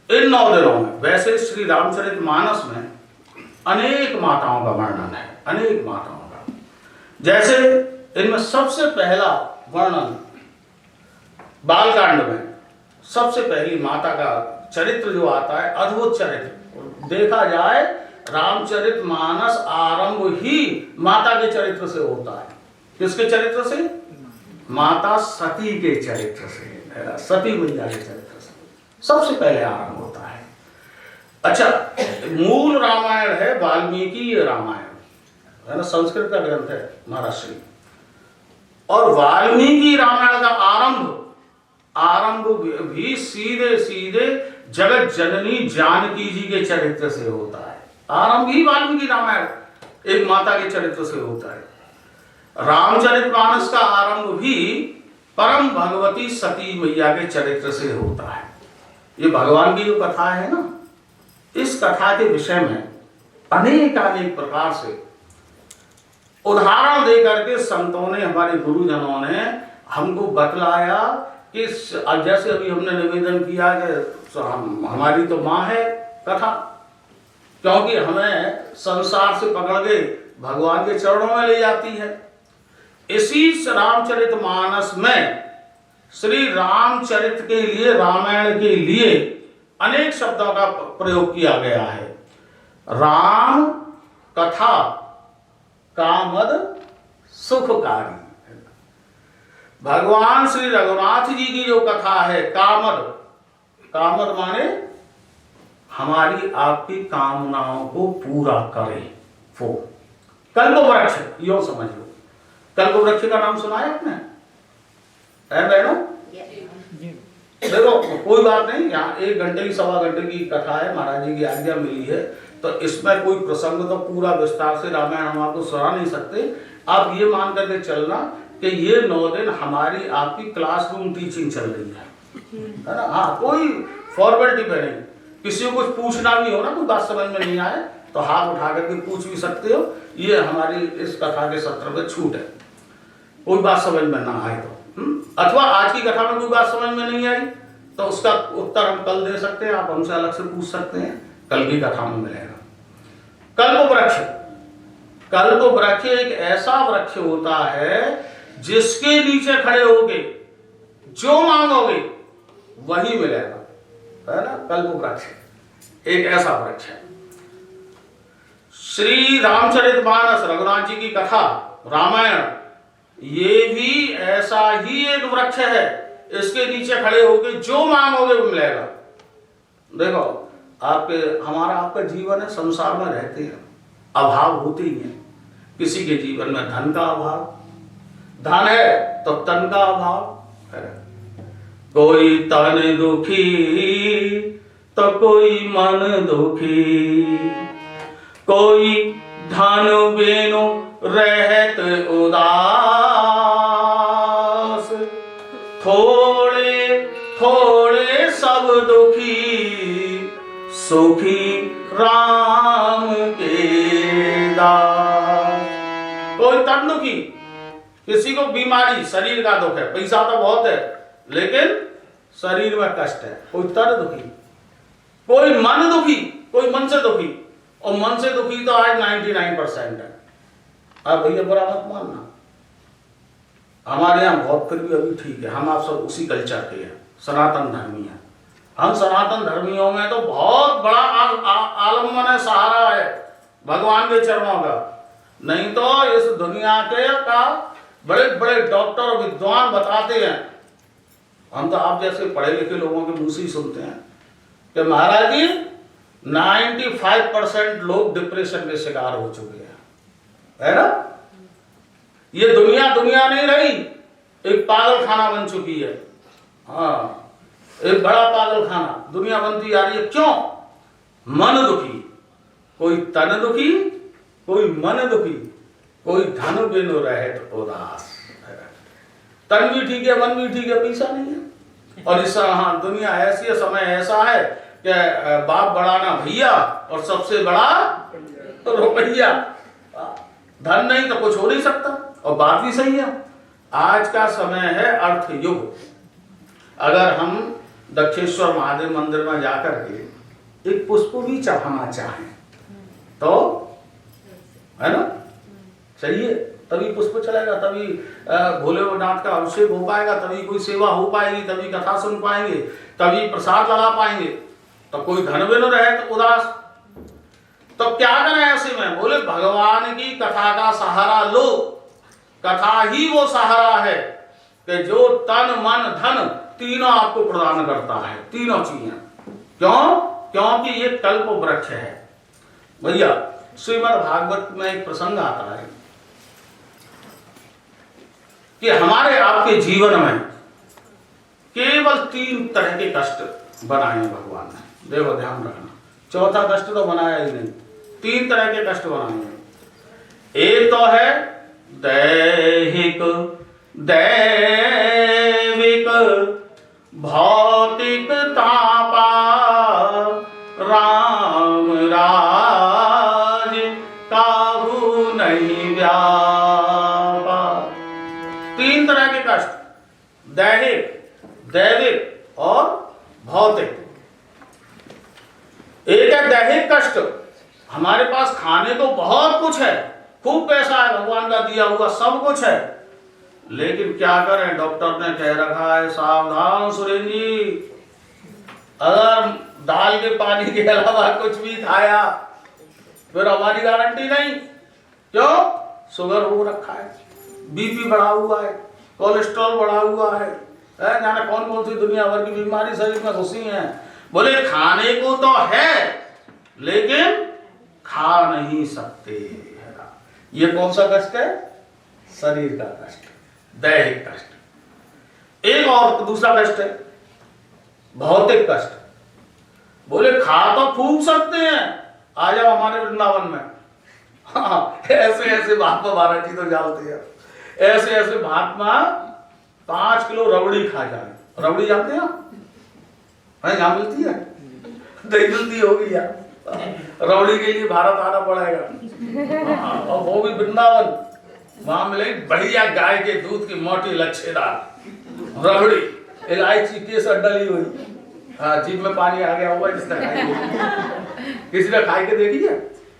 इन 9 दिनों में, वैसे श्री रामचरितमानस में अनेक माताओं का वर्णन है, अनेक माताओं का। जैसे इनमें सबसे पहला वर्णन बालकांड में सबसे पहली माता का चरित्र जो आता है, अद्भुत चरित्र। देखा जाए रामचरितमानस आरंभ ही माता के चरित्र से होता है। किसके चरित्र से? माता सती के चरित्र से, सती मैया के चरित्र से सबसे पहले आरंभ होता है। अच्छा, मूल रामायण है वाल्मीकि रामायण, है ना, संस्कृत का ग्रंथ है महाराष्ट्री। और वाल्मीकि रामायण का आरंभ भी सीधे सीधे जगत जननी जानकी जी के चरित्र से होता है। आरंभ ही वाल्मीकि रामायण एक माता के चरित्र से होता है। रामचरितमानस का आरंभ भी परम भगवती सती मैया के चरित्र से होता है। ये भगवान की जो कथा है ना, इस कथा के विषय में अनेक प्रकार से उदाहरण देकर के संतों ने, हमारे गुरुजनों ने हमको बतलाया कि जैसे अभी हमने निवेदन किया कि हमारी तो माँ है कथा, क्योंकि हमें संसार से पकड़ के भगवान के चरणों में ले जाती है। इसी रामचरितमानस में श्री रामचरित के लिए, रामायण के लिए अनेक शब्दों का प्रयोग किया गया है। राम कथा कामद सुखकारी। भगवान श्री रघुनाथ जी की जो कथा है, कामद माने हमारी आपकी कामनाओं को पूरा करे। वो कल्प वृक्ष, यो समझ लो। कल्प वृक्ष का नाम सुना है आपने? बहनों देखो, कोई बात नहीं, यहाँ 1 घंटे की, 1.25 घंटे की कथा है, महाराज जी की आज्ञा मिली है, तो इसमें कोई प्रसंग तो पूरा विस्तार से रामायण हम आपको सुना नहीं सकते। आप ये मान करके चलना कि ये 9 दिन हमारी आपकी क्लासरूम टीचिंग चल रही है ना। हाँ, कोई फॉर्मेलिटी पे नहीं। किसी को कुछ पूछना भी हो ना, कोई बात समझ में नहीं आए तो हाथ उठा करके पूछ भी सकते हो। ये हमारी इस कथा के सत्र में छूट है। कोई बात समझ में ना आए तो, अथवा आज की कथा में कोई बात समझ में नहीं आई तो उसका उत्तर हम कल दे सकते हैं, आप हमसे अलग से पूछ सकते हैं, कल की कथा में मिलेगा। कल्प वृक्ष एक ऐसा वृक्ष होता है जिसके नीचे खड़े होगे जो मांगोगे वही मिलेगा, है ना। कल्प वृक्ष एक ऐसा वृक्ष है। श्री रामचरितमानस, रघुनाथ जी की कथा, रामायण, ये भी ऐसा ही एक वृक्ष है। इसके नीचे खड़े होकर जो मांगोगे वो मिलेगा। देखो, आपका जीवन है, संसार में रहते हैं, अभाव होते ही है। किसी के जीवन में धन का अभाव, धन है तो तन का अभाव है। कोई तन दुखी तो कोई मन दुखी, कोई धन बिनु रहत उदास, थोड़े थोड़े सब दुखी, सुखी राम के दास। कोई तन दुखी, किसी को बीमारी, शरीर का दुख है, पैसा तो बहुत है लेकिन शरीर में कष्ट है, कोई तन दुखी। कोई मन दुखी, कोई मन से दुखी, और मन से दुखी तो आज 99% है। अब भैया बुरा मत मानना, हमारे यहाँ बहुत फिर भी अभी ठीक है, हम आप सब उसी कल्चर के हैं, सनातन धर्मी हैं। हम सनातन धर्मियों में तो बहुत बड़ा आलम्बन है, सहारा है भगवान के चरणों का। नहीं तो इस दुनिया के का बड़े बड़े डॉक्टर विद्वान बताते हैं, हम तो आप जैसे पढ़े लिखे लोगों के मुंह से ही सुनते हैं कि महाराज जी 95% लोग डिप्रेशन के शिकार हो चुके हैं, है ना। ये दुनिया नहीं रही, एक पागल खाना बन चुकी है। हाँ, एक बड़ा पागल खाना दुनिया बनती जा रही है। क्यों? मन दुखी, कोई तन दुखी, कोई मन दुखी, कोई धन बिनु रहत उदास। तन भी ठीक है, मन भी ठीक है, पैसा नहीं है। और इस हाँ, दुनिया ऐसी है, समय ऐसा है कि बाप बड़ा ना भैया और सबसे बड़ा तो रुपया। धन नहीं तो कुछ हो नहीं सकता। और बात भी सही है, आज का समय है अर्थ युग। अगर हम दक्षेश्वर महादेव मंदिर में जाकर के एक पुष्प भी चढ़ाना चाहें तो, है ना, चाहिए तभी पुष्प चलेगा, तभी भोलेनाथ का अभिषेक हो पाएगा, तभी कोई सेवा हो पाएगी, तभी कथा सुन पाएंगे, तभी प्रसाद लगा पाएंगे। तो कोई धन बिनु रहे तो उदास, तो क्या करें ऐसे में? बोले भगवान की कथा का सहारा लो। कथा ही वो सहारा है कि जो तन मन धन तीनों आपको प्रदान करता है, तीनों चीजें। क्यों? क्योंकि ये कल्प वृक्ष है। भैया श्रीमद् भागवत में एक प्रसंग आता है कि हमारे आपके जीवन में केवल 3 तरह के कष्ट बनाए हैं भगवान ने। देखो ध्यान रखना, चौथा कष्ट तो बनाया ही नहीं, 3 तरह के कष्ट बनाए हैं। एक तो है दैहिक, दैविक, भौतिक तापा, राम राज काहू नहीं व्यापा। 3 तरह के कष्ट, दैहिक, दैविक और भौतिक। एक है दैहिक कष्ट, हमारे पास खाने को बहुत कुछ है, खूब पैसा है, भगवान का दिया हुआ सब कुछ है, लेकिन क्या करें? डॉक्टर ने कह रखा है सावधान सुरेंद्र जी, अगर दाल के पानी के अलावा कुछ भी खाया फिर हमारी गारंटी नहीं। क्यों? शुगर हो रखा है, बीपी बढ़ा हुआ है, कोलेस्ट्रॉल बढ़ा हुआ है, जाने कौन कौन सी दुनिया भर की बीमारी शरीर में घुसी है। बोले खाने को तो है लेकिन खा नहीं सकते। ये कौन सा कष्ट है? शरीर का कष्ट, दैहिक कष्ट। एक और दूसरा कष्ट है भौतिक कष्ट। बोले खा तो खूब सकते हैं, आ जाओ हमारे वृंदावन में। हाँ, ऐसे ऐसे महात्मा महाराज जी तो जानते हैं, ऐसे ऐसे महात्मा 5 किलो रबड़ी खा जाए। रबड़ी जानते हैं? यहाँ मिलती है, दही मिलती होगी यार। रबड़ी के लिए भारत आना पड़ेगा। और वो भी वृंदावन, वहां मिलेगी बढ़िया गाय के दूध की मोटी लच्छेदार रबड़ी, इलायची केसर डली हुई। हाँ, जीभ में पानी आ गया होगा जिसने खाई। किसी ने खाई के देखी है?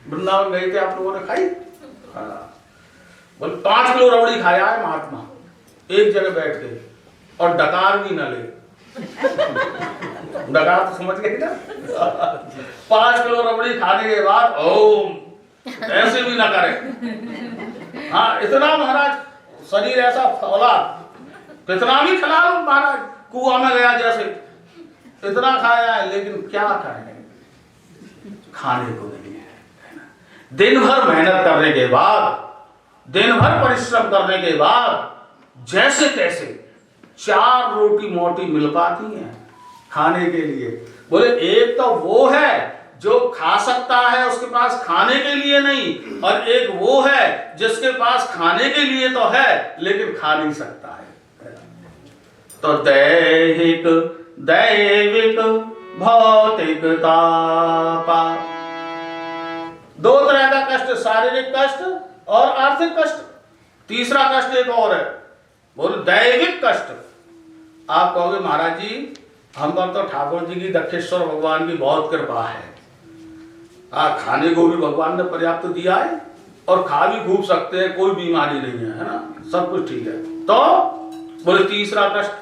वृंदावन गए थे आप लोगों ने खाई? हाँ, बोले 5 किलो रबड़ी खाया है महात्मा एक जगह बैठ के, और डकार भी न ले। डगा तो समझ गए ना। 5 किलो रबड़ी खाने के बाद ओम ऐसे भी ना करें। हाँ, इतना महाराज शरीर ऐसा फौला, कितना भी खिला लो महाराज, कुआं में गया जैसे, इतना खाया है, लेकिन क्या खाए, खाने को नहीं है। दिन भर मेहनत करने के बाद, दिन भर परिश्रम करने के बाद जैसे तैसे 4 रोटी मोटी मिल पाती हैं खाने के लिए। बोले एक तो वो है जो खा सकता है, उसके पास खाने के लिए नहीं, और एक वो है जिसके पास खाने के लिए तो है लेकिन खा नहीं सकता है। तो दैहिक दैविक भौतिक तापा, 2 तरह का कष्ट, शारीरिक कष्ट और आर्थिक कष्ट। तीसरा कष्ट एक और है, बोलो दैविक कष्ट। आप कहोगे महाराज जी हम पर तो ठाकुर जी की, दक्षेश्वर भगवान की बहुत कृपा है, खाने को भी भगवान ने पर्याप्त दिया है और खा भी खूब सकते हैं, कोई बीमारी नहीं है ना, सब कुछ ठीक है। तो बोले तीसरा कष्ट,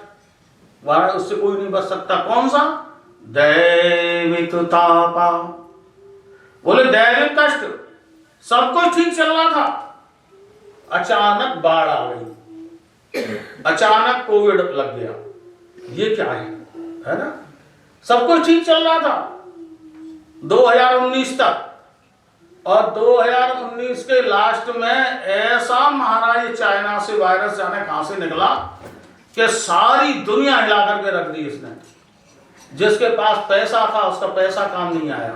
वह उससे कोई नहीं बच सकता। कौन सा? दैविक तापा। बोले दैविक कष्ट, सब कुछ ठीक चल रहा था, अचानक बाढ़ आ गई, अचानक कोविड लग गया। ये क्या है ना? सब कुछ ठीक चल रहा था 2019 तक, और 2019 के लास्ट में ऐसा महाराज चाइना से वायरस जाने कहां से निकला कि सारी दुनिया हिला करके रख दी इसने। जिसके पास पैसा था उसका पैसा काम नहीं आया,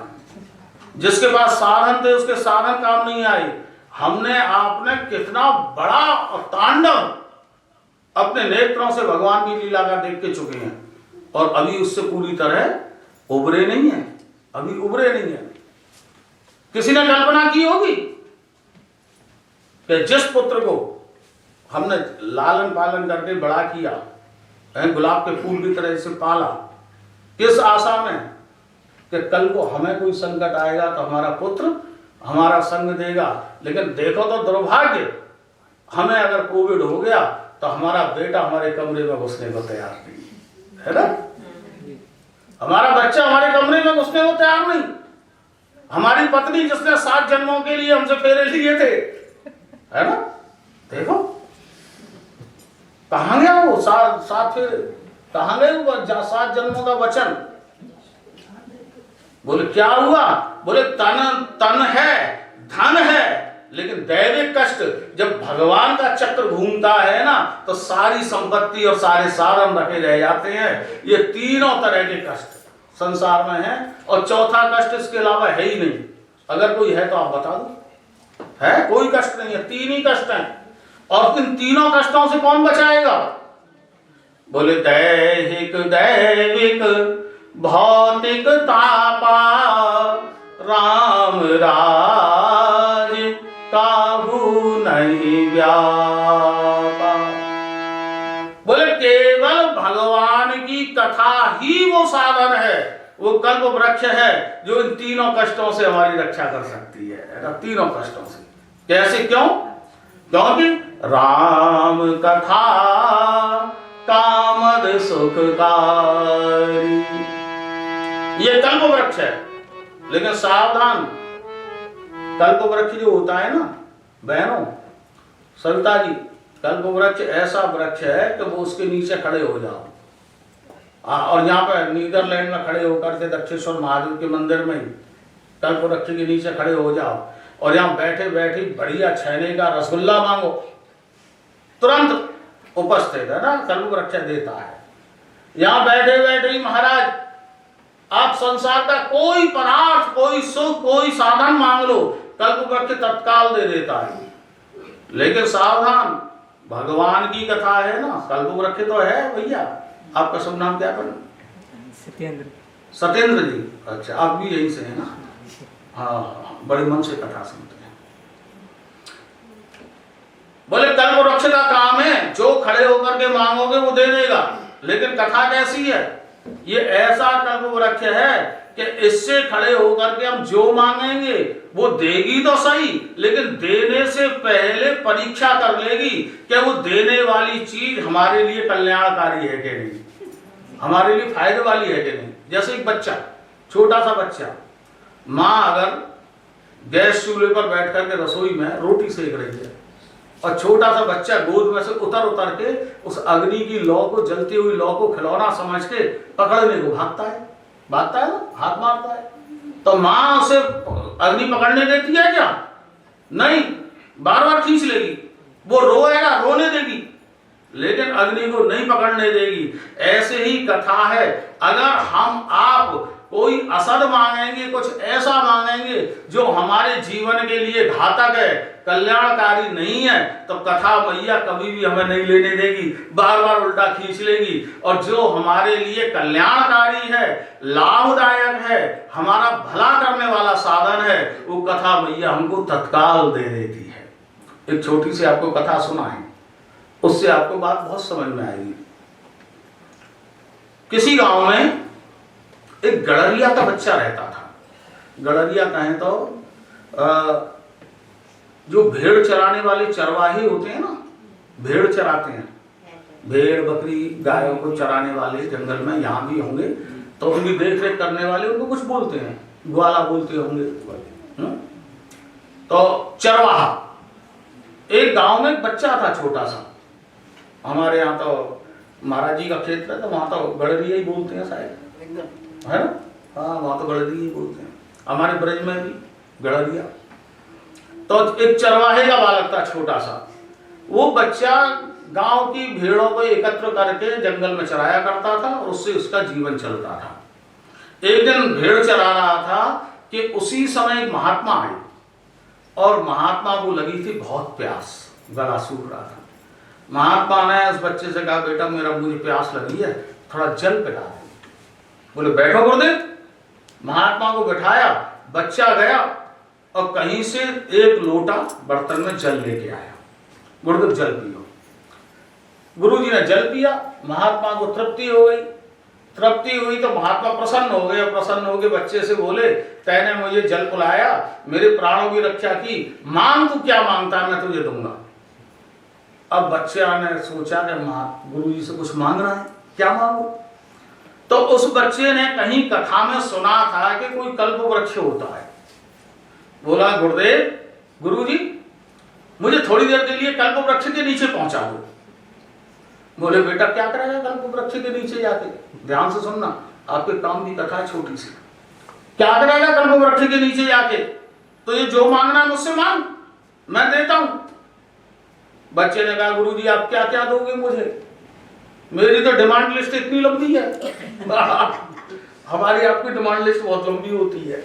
जिसके पास साधन थे उसके साधन काम नहीं आए। हमने आपने कितना बड़ा तांडव अपने नेत्रों से भगवान की लीला का देख के चुके हैं, और अभी उससे पूरी तरह उबरे नहीं है, अभी उबरे नहीं है। किसी ने कल्पना की होगी कि जिस पुत्र को हमने लालन पालन करके बड़ा किया, गुलाब के फूल की तरह से पाला, किस आशा में कि कल को हमें कोई संकट आएगा तो हमारा पुत्र हमारा संग देगा। लेकिन देखो तो दुर्भाग्य, हमें अगर कोविड हो गया तो हमारा बेटा हमारे कमरे में घुसने को तैयार नहीं है ना, हमारा बच्चा हमारे कमरे में घुसने को तैयार नहीं। हमारी पत्नी जिसने 7 जन्मों के लिए हमसे फेरे लिए थे, है ना, देखो कहां गया वो 7 फेरे, कहां गए वो 7 जन्मों का वचन। बोले क्या हुआ? बोले तन है, धन है, लेकिन दैविक कष्ट, जब भगवान का चक्र घूमता है ना तो सारी संपत्ति और सारे साधन रखे रह जाते हैं। ये तीनों तरह के कष्ट संसार में है, और चौथा कष्ट इसके अलावा है ही नहीं। अगर कोई है तो आप बता दो, है कोई कष्ट नहीं है, 3 ही कष्ट हैं। और इन तीनों कष्टों से कौन बचाएगा? बोले दैहिक दैविक भौतिक तापा, राम राज काबू नहीं व्यापा। बोले केवल भगवान की कथा ही वो साधन है, वो कल्प वृक्ष है जो इन तीनों कष्टों से हमारी रक्षा कर सकती है। तीनों कष्टों से कैसे? क्यों? क्योंकि राम कथा कामद सुखकारी, ये कल्प वृक्ष है। लेकिन सावधान, कल्प वृक्ष जो होता है ना बहनों, सविता जी, कल्प वृक्ष ऐसा वृक्ष है कि वो उसके नीचे खड़े हो जाओ, और यहाँ पे नीदरलैंड में खड़े होकर के दक्षेश्वर महादेव के मंदिर में कल्प वृक्ष के नीचे खड़े हो जाओ, और यहाँ बैठे बैठे बढ़िया छेने का रसगुल्ला मांगो, तुरंत उपस्थित है ना, कल्प वृक्ष देता है। यहाँ बैठे बैठे ही महाराज आप संसार का कोई पदार्थ, कोई सुख, कोई साधन मांग लो, कल्प वृक्ष तत्काल दे देता है। लेकिन सावधान, भगवान की कथा है ना, कल्प वृक्ष तो है भैया। आपका शुभ नाम क्या है? सत्येंद्र। सत्येंद्र जी, अच्छा आप भी यहीं से है ना? हाँ, बड़े मन से कथा सुनते हैं। बोले कल्प वृक्ष का काम है, जो खड़े होकर के मांगोगे वो दे देगा। लेकिन कथा कैसी है? ये ऐसा कल्प वृक्ष है कि इससे खड़े होकर के हम जो मांगेंगे वो देगी तो सही, लेकिन देने से पहले परीक्षा कर लेगी कि वो देने वाली चीज हमारे लिए कल्याणकारी है कि नहीं, हमारे लिए फायदे वाली है कि नहीं। जैसे एक बच्चा, छोटा सा बच्चा, माँ अगर गैस चूल्हे पर बैठ करके रसोई में रोटी सेक रही है और छोटा सा बच्चा गोद में से उतर उतर के उस अग्नि की लौ को, जलती हुई लौ को खिलौना समझ के पकड़ने को भागता है ना, हाथ मारता है, तो माँ उसे अग्नि पकड़ने देती है क्या? नहीं, बार बार खींच लेगी, वो रोएगा, रोने देगी, लेकिन अग्नि को नहीं पकड़ने देगी। ऐसे ही कथा है, अगर हम आप कोई असद मांगेंगे, कुछ ऐसा मांगेंगे जो हमारे जीवन के लिए घातक है, कल्याणकारी नहीं है, तो कथा मैया कभी भी हमें नहीं लेने देगी, बार बार उल्टा खींच लेगी। और जो हमारे लिए कल्याणकारी है, लाभदायक है, हमारा भला करने वाला साधन है, वो कथा मैया हमको तत्काल दे देती है। एक छोटी सी आपको कथा सुनाएं, उससे आपको बात बहुत समझ में आएगी। किसी गांव में एक गड़रिया का बच्चा रहता था। गड़रिया कहें तो जो भेड़ चराने वाले चरवाहे होते हैं ना, भेड़ चराते हैं, भेड़ बकरी गायों को चराने वाले जंगल में यहाँ भी होंगे, तो उनकी देख रेख करने वाले उनको कुछ बोलते हैं, ग्वाला बोलते होंगे। तो चरवाहा, एक गांव में एक बच्चा था छोटा सा, हमारे यहाँ तो महाराज जी का क्षेत्र है तो वहां तो गड़रिया ही बोलते हैं शायद, है ना? हाँ, वहां तो गड़रिया ही बोलते हैं, हमारे ब्रज में भी गड़रिया। तो एक चरवाहे का बालक था छोटा सा, वो बच्चा गांव की भेड़ों को एकत्र करके जंगल में चराया करता था और उससे उसका जीवन चलता था। एक दिन भेड़ चरा रहा था कि उसी समय एक महात्मा आए और महात्मा को लगी थी बहुत प्यास, गला सूख रहा था। महात्मा ने उस बच्चे से कहा, बेटा मुझे प्यास लगी है, थोड़ा जल पिला दे। बोले बैठो गुरुदेव। महात्मा को बैठाया, बच्चा गया और कहीं से एक लोटा बर्तन में जल लेके आया, गुरुदेव जल पियो। गुरुजी ने जल पिया, महात्मा को तृप्ति हो गई। तृप्ति हुई तो महात्मा प्रसन्न हो गए, प्रसन्न हो गए बच्चे से बोले, तैने मुझे जल पिलाया, मेरे प्राणों की रक्षा की, मांग तू क्या मांगता है, मैं तुझे दूंगा। अब बच्चा ने सोचा कि गुरुजी से कुछ मांगना है, क्या मांगू? तो उस बच्चे ने कहीं कथा में सुना था कि कोई कल्प वृक्ष होता है। बोला, गुरुदेव, गुरुजी मुझे थोड़ी देर के लिए कल्प वृक्ष के नीचे पहुंचा दो। बोले, बेटा क्या करेगा कल्प वृक्ष के नीचे जाके? ध्यान से सुनना, आपके काम की कथा है छोटी सी। क्या करेगा कल्प वृक्ष के नीचे जाके? तो ये जो मांगना है मुझसे मांग, मैं देता हूं। बच्चे ने कहा, गुरुजी आप क्या क्या दोगे मुझे? मेरी तो डिमांड लिस्ट इतनी लंबी है। हमारी आपकी डिमांड लिस्ट बहुत लंबी होती है।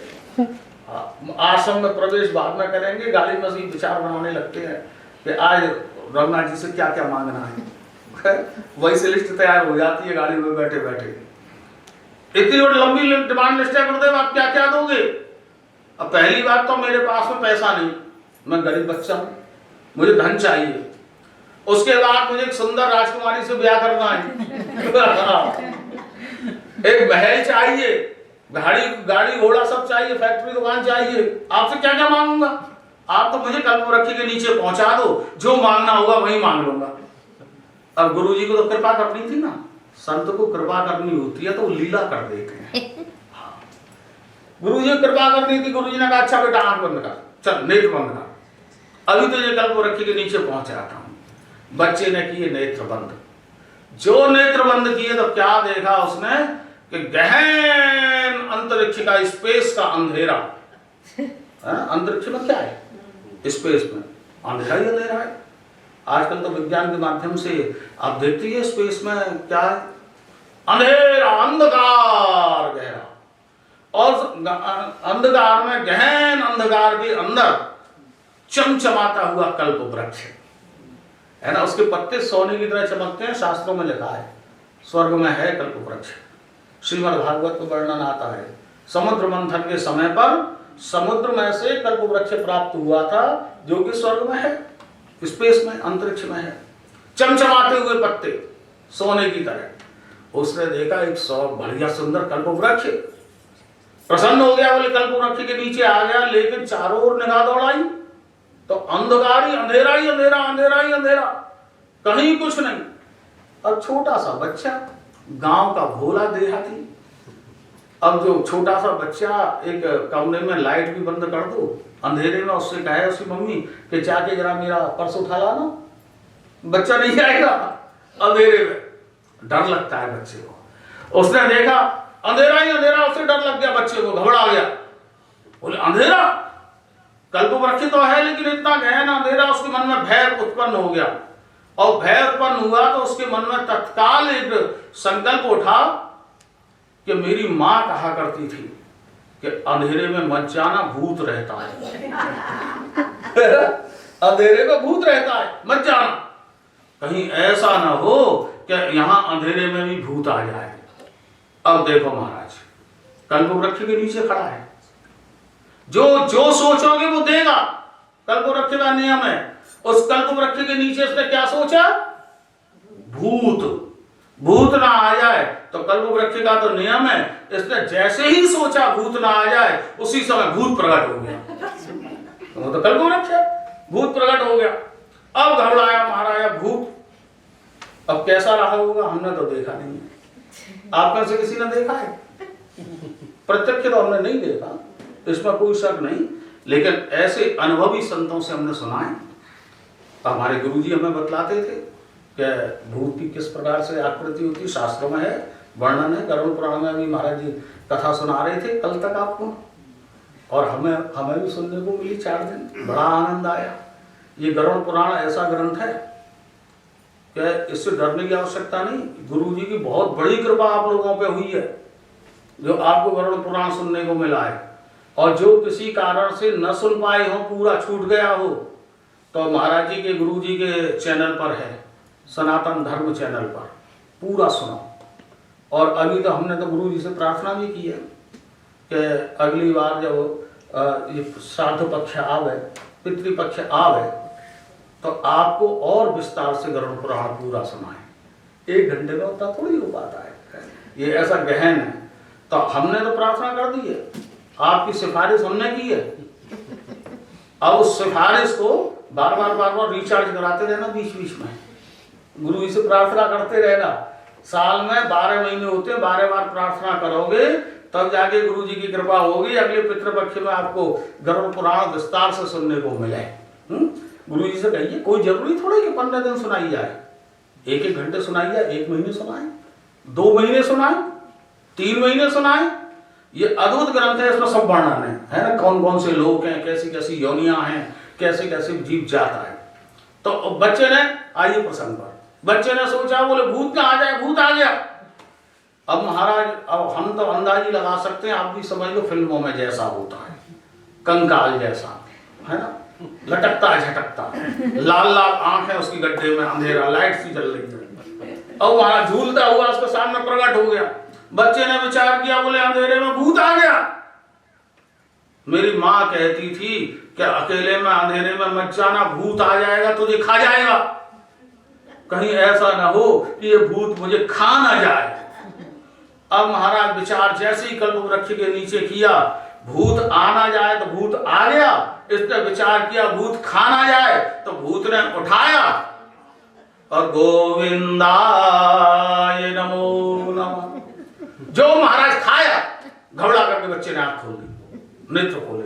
आश्रम में प्रवेश बाद में करेंगे, गाड़ी में से विचार बनाने लगते हैं कि आज रघुनाथ जी से क्या क्या मांगना है। वही से लिस्ट तैयार हो जाती है गाड़ी में बैठे बैठे। इतनी बड़ी लंबी डिमांड लिस्ट है, गुरुदेव आप क्या क्या दोगे? अब पहली बात तो मेरे पास में पैसा नहीं, मैं गरीब बच्चा हूं, मुझे धन चाहिए। उसके बाद मुझे एक सुंदर राजकुमारी से ब्याह करना है। एक महल चाहिए, गाड़ी घोड़ा सब चाहिए, फैक्ट्री दुकान चाहिए। आपसे क्या क्या मांगूंगा? आप तो मुझे कल्प वृक्ष के नीचे पहुंचा दो, जो मांगना होगा वही मांग लूंगा। अब गुरुजी को तो कृपा करनी थी ना, संत को कृपा करनी होती है तो वो लीला कर देते हैं। गुरुजी को कृपा करनी थी, गुरुजी ने कहा, अच्छा बेटा आंख बंद कर, चल नेत्र बंद कर, अभी तो ये कल्प वृक्ष के नीचे पहुंचाता हूं। बच्चे ने किए नेत्र बंद। जो नेत्र बंद किए तो क्या देखा उसने कि गहन अंतरिक्ष का, स्पेस का अंधेरा। अंतरिक्ष में क्या है? स्पेस में अंधेरा ही अंधेरा है। आजकल तो विज्ञान के माध्यम से आप देखती है स्पेस में क्या है, अंधेरा, अंधकार गहरा, और अंधकार में, गहन अंधकार के अंदर चमचमाता हुआ कल्प वृक्ष है ना। उसके पत्ते सोने की तरह चमकते हैं। शास्त्रों में लिखा है स्वर्ग में है कल्प वृक्ष। श्रीमद् भागवत में वर्णन आता है, समुद्र मंथन के समय पर समुद्र में से कल्प वृक्ष प्राप्त हुआ था, जो कि स्वर्ग में है, स्पेस में, अंतरिक्ष में है, चमचमाते हुए पत्ते सोने की तरह। उसने देखा एक बढ़िया सुंदर कल्प वृक्ष, प्रसन्न हो गया, बोले कल्प वृक्ष के नीचे आ गया, लेकिन चारों ओर निगाह दौड़ाई तो अंधकार ही अंधेरा ही अंधेरा, अंधेरा ही अंधेरा, कहीं कुछ नहीं। और छोटा सा बच्चा, गांव का भोला देहाती, अब जो छोटा सा बच्चा एक कमरे में लाइट भी बंद कर दो अंधेरे में, उससे कहे उसकी मम्मी कि जाके जरा मेरा पर्स उठा लाना, बच्चा नहीं जाएगा अंधेरे में, डर लगता है बच्चे को। उसने देखा अंधेरा ही अंधेरा, उससे डर लग गया, बच्चे को घबरा गया, बोले अंधेरा कल्पवृक्ष तो है लेकिन इतना गहन अंधेरा, उसके मन में भय उत्पन्न हो गया। और भय उत्पन्न हुआ तो उसके मन में तत्काल एक संकल्प उठा कि मेरी मां कहा करती थी कि अंधेरे में मत जाना, भूत रहता है अंधेरे में भूत रहता है, मत जाना, कहीं ऐसा ना हो कि यहां अंधेरे में भी भूत आ जाए। अब देखो महाराज, कल्पवृक्ष के नीचे खड़ा है, जो जो सोचोगे वो देगा, कल्पवृक्ष का नियम है। उस कल्पवृक्ष के नीचे उसने क्या सोचा? भूत, भूत ना आ जाए। तो कल्पवृक्ष का तो नियम है, इसने जैसे ही सोचा भूत ना आ जाए, उसी समय भूत प्रकट हो गया। वो तो कल्पवृक्ष है, भूत प्रकट हो गया। अब घबराया महाराज भूत, अब कैसा रहा होगा हमने तो देखा नहीं है, आप में से किसी ने देखा है? प्रत्यक्ष तो हमने नहीं देखा, इसमें कोई शक नहीं, लेकिन ऐसे अनुभवी संतों से हमने सुना है। हमारे गुरुजी हमें बतलाते थे कि भूत की किस प्रकार से आकृति होती है, शास्त्रों में है, वर्णन है, गरुड़ पुराण में भी महाराज जी कथा सुना रहे थे कल तक आपको, और हमें भी सुनने को मिली 4 दिन, बड़ा आनंद आया। ये गरुड़ पुराण ऐसा ग्रंथ है कि इससे डरने की आवश्यकता नहीं। गुरुजी की बहुत बड़ी कृपा आप लोगों पे हुई है जो आपको गरुड़ पुराण सुनने को मिला है, और जो किसी कारण से न सुन पाए हो, पूरा छूट गया हो, तो महाराज जी के गुरुजी के चैनल पर है, सनातन धर्म चैनल पर, पूरा सुनो। और अभी तो हमने तो गुरुजी से प्रार्थना भी की है कि अगली बार जब ये श्राद्ध पक्ष आवे, पितृपक्ष आवे, तो आपको और विस्तार से गरुड़ पुराण पूरा सुनाए। 1 घंटे में उतना थोड़ी हो पाता है, ये ऐसा गहन है। तो हमने तो प्रार्थना कर दी है, आपकी सिफारिश हमने की है। अब उस सिफारिश को बार बार रिचार्ज कराते रहना, बीच बीच में गुरु जी से प्रार्थना करते रहना। साल में 12 महीने होते हैं, 12 बार प्रार्थना करोगे तब जाके गुरु जी की कृपा होगी, अगले पितृपक्ष में आपको गरुड़ पुराण विस्तार से सुनने को मिले। गुरु जी से कहिए, कोई जरूरी थोड़ी कि 15 दिन सुनाई जाए, 1-1 घंटे सुनाई जाए, 1 महीने सुनाए, 2 महीने सुनाए, 3 महीने सुनाए। ये अद्भुत ग्रंथ है, इसमें सब वर्णन है ना, कौन कौन से लोग हैं, कैसी कैसी योनियां हैं, कैसे कैसे जीव जाता है। तो बच्चे ने, आइए प्रसंग पर, बच्चे ने सोचा, बोले भूत ना आ जाए, भूत आ गया। अब महाराज, अब हम तो अंदाजी लगा सकते हैं, आप भी समझ लो फिल्मों में जैसा होता है, कंकाल जैसा है ना, लटकता झटकता, लाल लाल आंख है उसकी, गड्ढे में अंधेरा, लाइट सी जल रही है, और वहां झूलता हुआ उसके सामने प्रकट हो गया। बच्चे ने विचार किया, बोले अंधेरे में भूत आ गया। मेरी माँ कहती थी कि अकेले में अंधेरे में मत जाना, भूत आ जाएगा तुझे खा जाएगा, कहीं ऐसा ना हो कि ये भूत मुझे खा ना जाए। अब महाराज विचार जैसे ही कल्पवृक्ष के नीचे किया, भूत आ ना जाए तो भूत आ गया। इसने विचार किया भूत खा ना जाए, तो भूत ने उठाया और गोविंदाय नमो नमः जो महाराज खाया, घबरा करके बच्चे ने आंख खोली, नेत्र खोले,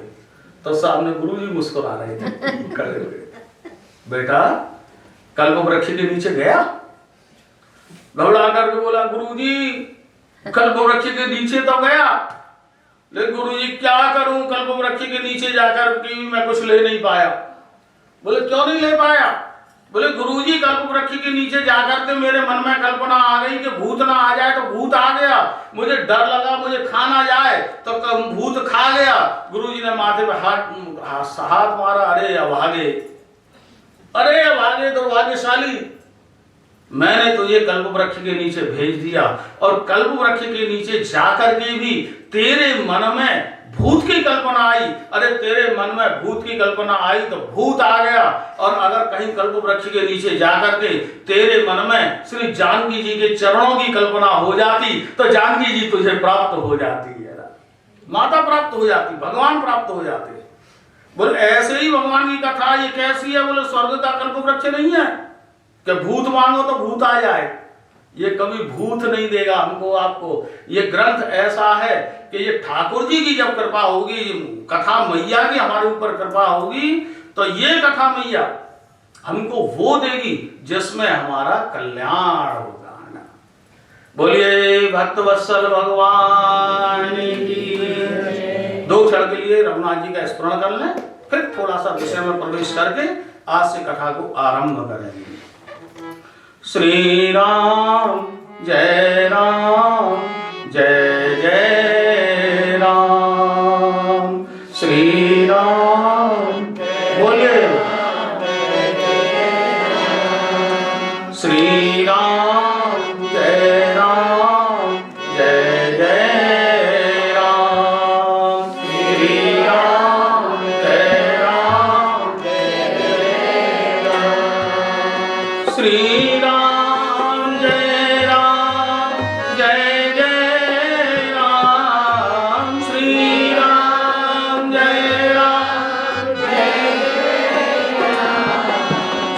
तो सामने गुरुजी मुस्कुरा रहे थे खड़े हुए। बेटा कल्पवृक्ष के नीचे गया, घबरा करके बोला गुरुजी कल्पवृक्ष के नीचे तो गया, लेकिन गुरुजी क्या करूं, कल्पवृक्ष के नीचे जाकर के मैं कुछ ले नहीं पाया। बोले क्यों नहीं ले पाया? बोले गुरुजी कल्पवृक्ष के नीचे जाकर के मेरे मन में कल्पना आ गई कि भूत ना आ जाए, तो भूत आ गया, मुझे डर लगा मुझे खा ना जाए, तो भूत खा गया। गुरुजी ने माथे पे हाथ मारा, अरे अभागे, अरे अभागे दुर्भाग्यशाली, मैंने तुझे कल्पवृक्ष के नीचे भेज दिया, और कल्पवृक्ष के नीचे जाकर के भी तेरे मन में भूत की कल्पना आई। अरे तेरे मन में भूत की कल्पना आई तो भूत आ गया, और अगर कहीं कल्पवृक्ष के नीचे जाकर के तेरे मन में श्री जानकी जी के चरणों की कल्पना हो जाती, तो जानकी जी तुझे प्राप्त हो जाती है, माता प्राप्त हो जाती, भगवान प्राप्त हो जाते। बोले ऐसे ही भगवान की कथा ये कैसी है? बोले स्वर्ग का कल्पवृक्ष नहीं है कि भूत मांगो तो भूत आ जाए, ये कभी भूत नहीं देगा हमको आपको। ये ग्रंथ ऐसा है कि ये ठाकुर जी की जब कृपा होगी, कथा मैया की हमारे ऊपर कृपा होगी, तो ये कथा मैया हमको वो देगी जिसमें हमारा कल्याण होगा, है ना। बोलिए भक्त वत्सल भगवान की। 2 क्षण के लिए रघुनाथ जी का स्मरण कर लें, फिर थोड़ा सा विषय में प्रवेश करके आज से कथा को आरंभ करेंगे। श्री राम जय जय राम, श्री राम बोलिए, श्री राम जय जय राम, श्री राम जय राम, श्री राम जय राम, श्री राम जय राम,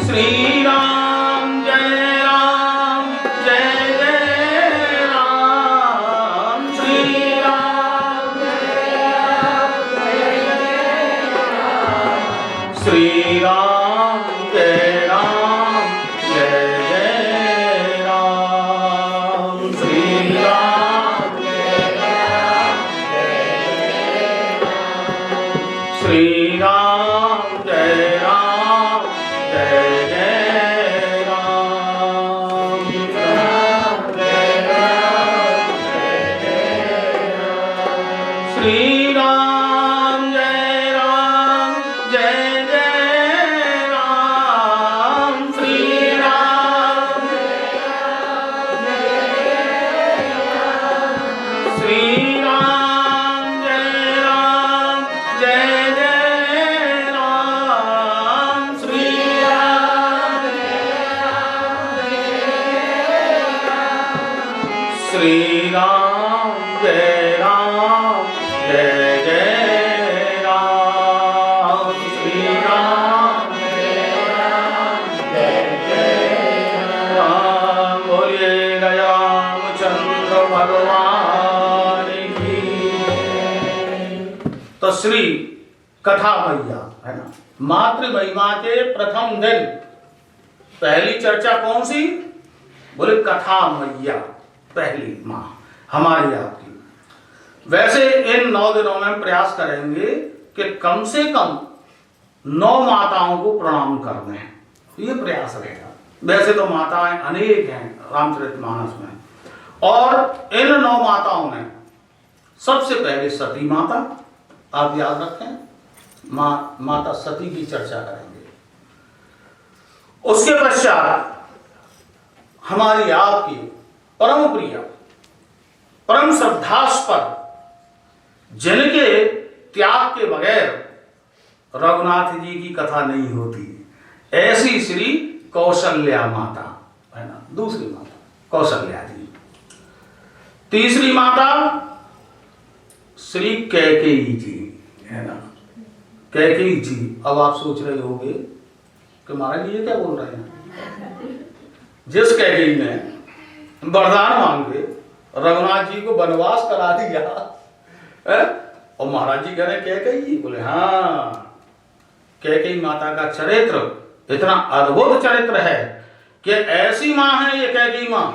श्री राम जय राम, जय जय राम, श्री राम श्री राम जय राम, जय जय राम, श्री राम श्री राम जय राम, जय जय राम, श्री राम जय राम, जय जय राम, श्री राम श्री राम जय राम, जय जय राम, श्री राम श्री राम जय राम, जय जय राम, श्री राम जय जय राम। बोलिए रामचंद्र भगवान की। तो श्री कथा मैया, है ना, मातृ महिमा के प्रथम दिन पहली चर्चा कौन सी? बोले कथा मैया, पहली माँ हमारी आपकी। वैसे इन 9 दिनों में प्रयास करेंगे कि कम से कम 9 माताओं को प्रणाम करने हैं, ये प्रयास रहेगा। वैसे तो माताएं अनेक हैं रामचरितमानस में, और इन 9 माताओं में सबसे पहले सती माता, आप याद रखें, माता सती की चर्चा करेंगे। उसके पश्चात हमारी आपकी परम प्रिय, परम श्रद्धास्पद, जिनके त्याग के बगैर रघुनाथ जी की कथा नहीं होती, ऐसी श्री कौशल्या माता, है ना, दूसरी माता कौशल्या जी। तीसरी माता श्री कैकेयी जी, है ना, कैकेयी जी। अब आप सोच रहे होंगे कि महाराज ये क्या बोल रहे हैं? जिस कैकेयी ने वरदान मांगे, रघुनाथ जी को वनवास करा दिया, और महाराज जी कह रहे कैकेयी, बोले हाँ, कैकेयी माता का चरित्र इतना अद्भुत चरित्र है कि ऐसी मां है ये कैकेयी मां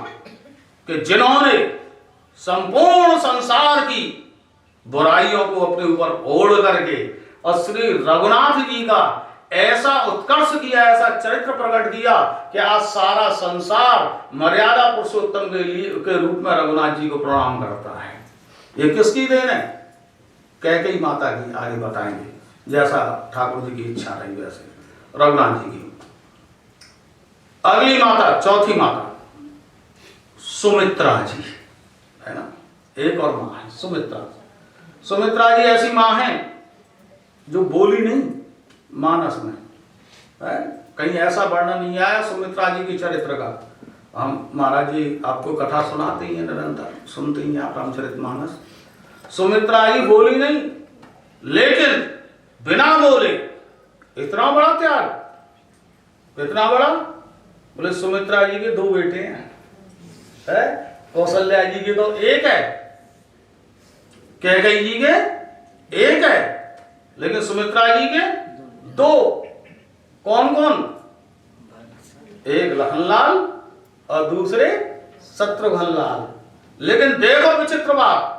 कि जिन्होंने संपूर्ण संसार की बुराइयों को अपने ऊपर ओढ़ करके और श्री रघुनाथ जी का ऐसा उत्कर्ष किया, ऐसा चरित्र प्रकट किया कि आज सारा संसार मर्यादा पुरुषोत्तम के रूप में रघुनाथ जी को प्रणाम करता है। ये किसकी देन है? कैकेयी माता की। आगे बताएंगे, जैसा ठाकुर जी की इच्छा रही वैसे रघुनाथ जी की। अगली माता, चौथी माता सुमित्रा जी, है ना, एक और मां है सुमित्रा। सुमित्रा जी ऐसी मां है जो बोली नहीं मानस में, है? कहीं ऐसा वर्णन नहीं आया सुमित्रा जी की चरित्र का। हम महाराज जी आपको कथा सुनाते ही हैं, निरंतर सुनते ही आप रामचरितमानस। सुमित्रा जी बोली नहीं, लेकिन बिना बोले इतना बड़ा त्याग, इतना बड़ा। बोले सुमित्रा जी के 2 बेटे हैं, है? कौशल्या जी के तो एक है, कैकेयी जी के एक है, लेकिन सुमित्रा जी के दो। कौन कौन? एक लखनलाल और दूसरे शत्रुघ्नलाल। लेकिन देखो विचित्र बात,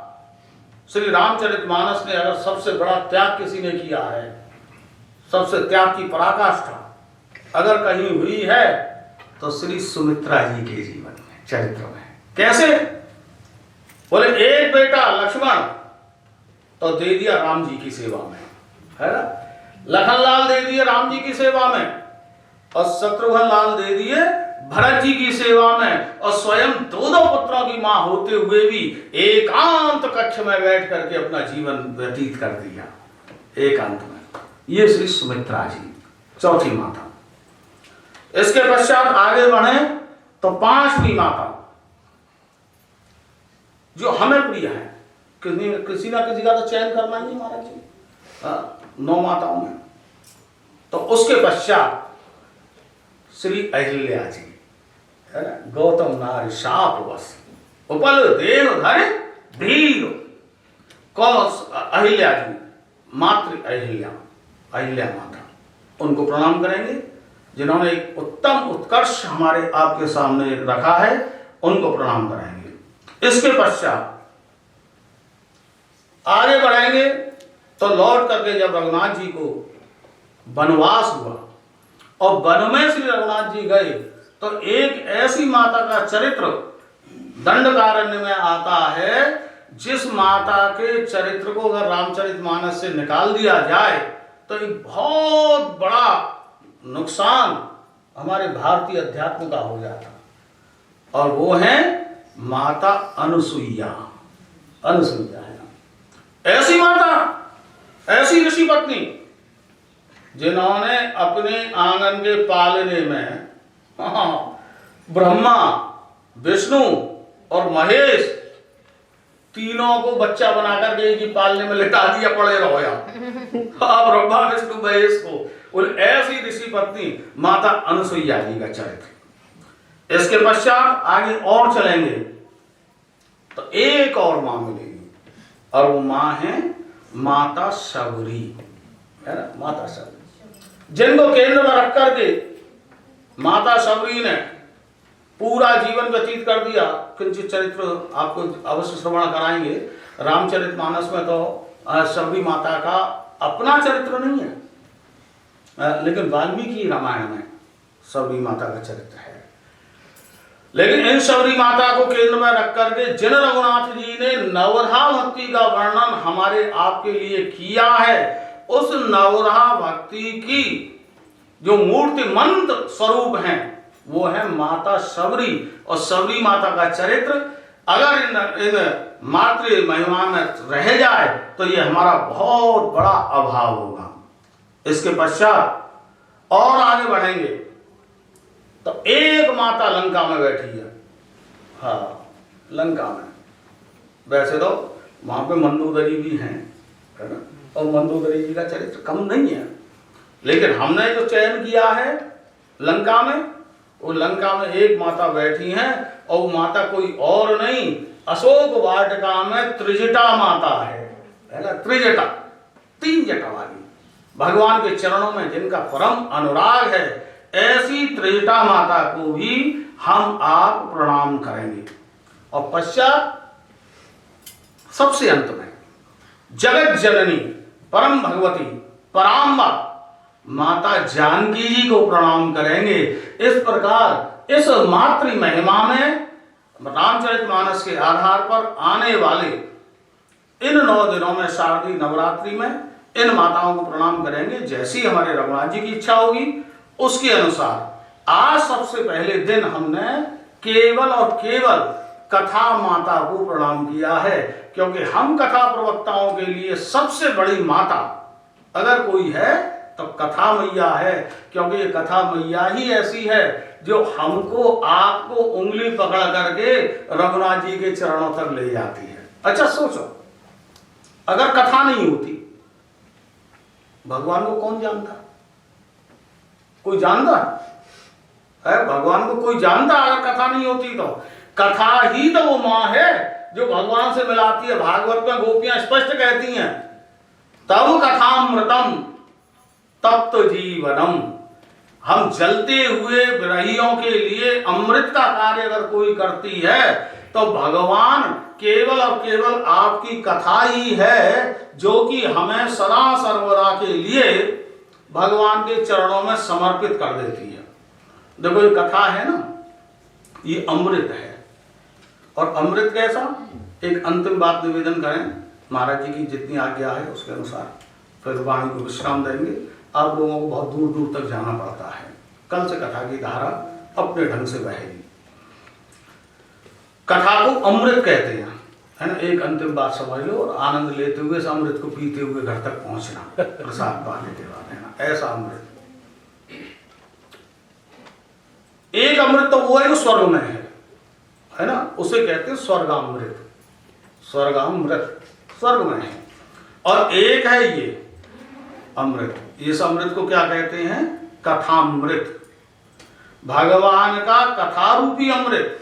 श्री रामचरितमानस ने अगर सबसे बड़ा त्याग किसी ने किया है, सबसे त्याग की पराकाष्ठा अगर कहीं हुई है तो श्री सुमित्रा जी के जीवन में, चरित्र में। कैसे? बोले एक बेटा लक्ष्मण तो दे दिया राम जी की सेवा में, है ना? लखनलाल दे दिए राम जी की सेवा में, और शत्रुघ्नलाल दे दिए भरत जी की सेवा में, और स्वयं दो पुत्रों की मां होते हुए भी एकांत कक्ष में बैठ करके अपना जीवन व्यतीत कर दिया, एकांत में। ये श्री सुमित्रा जी, चौथी माता। इसके पश्चात आगे बढ़े तो पांचवी माता जो हमें प्रिय है, किसी ना किसी का तो चयन करना ही महाराज जी 9 माताओं में। तो उसके पश्चात श्री अहिल्या जी, है ना? गौतम नारी शाप वश उपल देव धरे धीर। कौन? अहिल्या जी, मातृ अहिल्या, अहिल्या माता। उनको प्रणाम करेंगे जिन्होंने एक उत्तम उत्कर्ष हमारे आपके सामने रखा है, उनको प्रणाम करेंगे। इसके पश्चात आगे बढ़ेंगे तो लौट करके जब रघुनाथ जी को वनवास हुआ और वन में श्री रघुनाथ जी गए तो एक ऐसी माता का चरित्र दंडकारण्य में आता है, जिस माता के चरित्र को अगर रामचरितमानस से निकाल दिया जाए तो एक बहुत बड़ा नुकसान हमारे भारतीय अध्यात्म का हो जाता, और वो है माता अनुसुईया। अनुसुईया है ऐसी माता, ऐसी ऋषि पत्नी जिन्होंने अपने आंगन के पालने में ब्रह्मा, विष्णु और महेश तीनों को बच्चा बनाकर के एक ही पालने में लिटा दिया, पड़े रहो यार। ब्रह्मा, विष्णु, महेश को। ऐसी ऋषि पत्नी माता अनुसुईया जी का चरित्र। इसके पश्चात आगे और चलेंगे तो एक और मां मिलेगी, और वो मां है माता शबरी, है ना? माता शबरी, जिनको केंद्र में रख करके माता शबरी ने पूरा जीवन व्यतीत कर दिया। किंचित चरित्र आपको अवश्य श्रवण कराएंगे। रामचरितमानस में तो शबरी माता का अपना चरित्र नहीं है, लेकिन वाल्मीकि रामायण में शबरी माता का चरित्र है। लेकिन इन शबरी माता को केंद्र में रख करके जिन रघुनाथ जी ने नवधा भक्ति का वर्णन हमारे आपके लिए किया है, उस नवधा भक्ति की जो मूर्तिमंत स्वरूप हैं वो है माता शबरी। और शबरी माता का चरित्र अगर इन मातृ महिमा में रह जाए तो ये हमारा बहुत बड़ा अभाव होगा। इसके पश्चात और आगे बढ़ेंगे तो एक माता लंका में बैठी है। हाँ, लंका में। वैसे तो वहां पे मंदोदरी भी हैं, है ना? और मंदोदरी जी का चरित्र कम नहीं है, लेकिन हमने जो चयन किया है लंका में, वो लंका में एक माता बैठी हैं, और वो माता कोई और नहीं, अशोक वाटिका में त्रिजटा माता है ना? त्रिजटा, 3 जटा वाली, भगवान के चरणों में जिनका परम अनुराग है, ऐसी त्रिजटा माता को भी हम आप प्रणाम करेंगे। और पश्चात सबसे अंत में जगत जननी परम भगवती पराम्बा माता जानकी जी को प्रणाम करेंगे। इस प्रकार इस मातृ महिमा में रामचरितमानस के आधार पर आने वाले इन 9 दिनों में, शारदीय नवरात्रि में, इन माताओं को प्रणाम करेंगे। जैसी हमारे रघुनाथ जी की इच्छा होगी उसके अनुसार आज सबसे पहले दिन हमने केवल और केवल कथा माता को प्रणाम किया है, क्योंकि हम कथा प्रवक्ताओं के लिए सबसे बड़ी माता अगर कोई है तो कथा मैया है, क्योंकि ये कथा मैया ही ऐसी है जो हमको आपको उंगली पकड़ करके रघुनाथ जी के चरणों तक ले जाती है। अच्छा सोचो, अगर कथा नहीं होती भगवान को कौन जानता? कोई जानता है? भगवान को कोई जानता अगर कथा नहीं होती तो? कथा ही तो वो माँ है जो भगवान से मिलाती है। भागवत में गोपियां स्पष्ट कहती हैं, तब कथामृतम तप्त जीवनम। हम जलते हुए विरहियों के लिए अमृत का कार्य अगर कोई करती है तो भगवान केवल और केवल आपकी कथा ही है जो कि हमें सदा सर्वदा के लिए भगवान के चरणों में समर्पित कर देती है। देखो ये कथा है ना, ये अमृत है। और अमृत कैसा? एक अंतिम बात निवेदन करें, महाराज जी की जितनी आज्ञा है उसके अनुसार फिर वाणी को विश्राम देंगे। आप लोगों को बहुत दूर दूर तक जाना पड़ता है। कल से कथा की धारा अपने ढंग से बहेगी। कथा को अमृत कहते हैं, है ना। एक अंतिम बात समझ लो और आनंद लेते हुए इस अमृत को पीते हुए घर तक पहुंचना प्रसाद पाने के बाद, है ना। ऐसा अमृत, एक अमृत तो वो है जो स्वर्ग में है ना, उसे कहते हैं स्वर्गामृत। स्वर्गामृत स्वर्ग में है। और एक है ये अमृत। इस अमृत को क्या कहते हैं? कथामृत। भगवान का कथा रूपी अमृत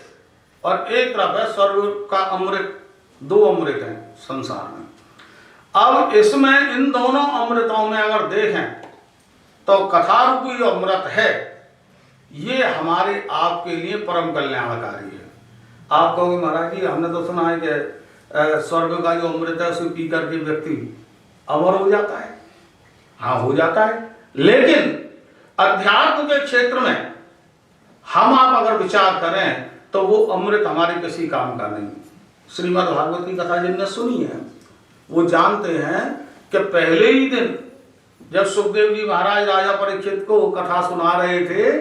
और एक तरफ है स्वर्ग का अमृत। दो अमृत हैं संसार में। अब इसमें इन दोनों अमृतों में अगर देखें तो कथा रूपी जो अमृत है ये हमारे आपके लिए परम कल्याणकारी है। आप कहोगे महाराज जी हमने तो सुना है कि स्वर्ग का जो अमृत है उसे पी करके व्यक्ति अमर हो जाता है। हाँ हो जाता है, लेकिन अध्यात्म के क्षेत्र में हम आप अगर विचार करें तो वो अमृत हमारे किसी काम का नहीं। श्रीमद् भागवत की कथा जिनने सुनी है वो जानते हैं कि पहले ही दिन जब सुखदेव जी महाराज राजा परीक्षित को कथा सुना रहे थे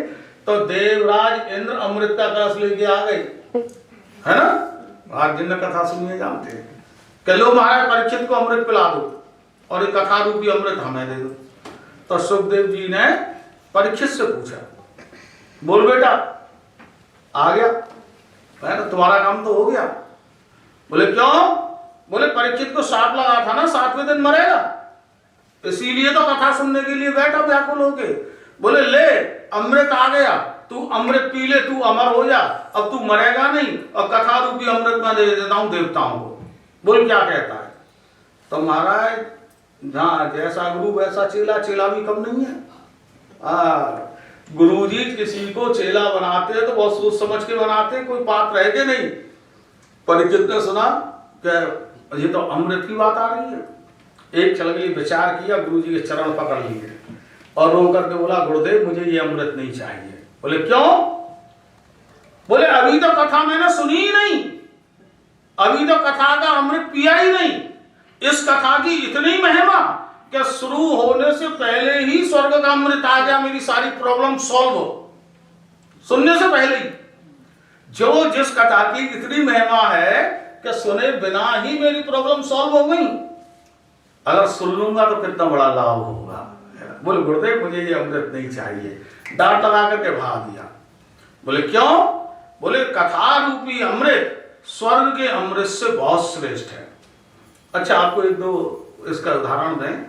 तो देवराज इंद्र अमृत का कलश लेके आ गए, है ना। आज जिनने कथा सुनी है जानते हैं कि लो महाराज परीक्षित को अमृत पिला दो और एक कथा रूपी अमृत हमें दे दो। तो सुखदेव जी ने परीक्षित से पूछा, बोल बेटा आ गया, है ना, तुम्हारा काम तो हो गया। बोले क्यों? बोले परीक्षित को सांप लगा था ना, 7वें दिन मरेगा, इसीलिए तो कथा सुनने के लिए बैठा व्याकुल होके। बोले ले अमृत आ गया, तू अमृत पी ले, तू अमर हो जा, अब तू मरेगा नहीं और कथा रूपी अमृत मैं दे देता हूं देवताओं को। बोल क्या कहता है? तो महाराज जहाँ जैसा गुरु वैसा चेला, चेला भी कम नहीं है। गुरुजी किसी को चेला बनाते हैं तो बहुत सोच समझ के बनाते हैं, कोई बात रह के नहीं। परीक्षित ने सुना कि ये तो अमृत की बात आ रही है। एक चल गई, विचार किया, गुरुजी के चरण पकड़ लिए और रो करके बोला गुरुदेव मुझे ये अमृत नहीं चाहिए। बोले क्यों? बोले अभी तो कथा मैंने सुनी ही नहीं, अभी तो कथा का अमृत पिया ही नहीं। इस कथा की इतनी महिमा कि शुरू होने से पहले ही स्वर्ग का अमृत आ गया, मेरी सारी प्रॉब्लम सॉल्व हो, सुनने से पहले ही। जो जिस कथा की इतनी महिमा है कि सुने बिना ही मेरी प्रॉब्लम सॉल्व हो गई, अगर सुन लूंगा तो कितना बड़ा लाभ होगा। बोले गुरुदेव मुझे ये अमृत नहीं चाहिए, डांट लगा करके भाग दिया। बोले क्यों? बोले कथा रूपी अमृत स्वर्ग के अमृत से बहुत श्रेष्ठ है। अच्छा आपको एक दो इसका उदाहरण दें,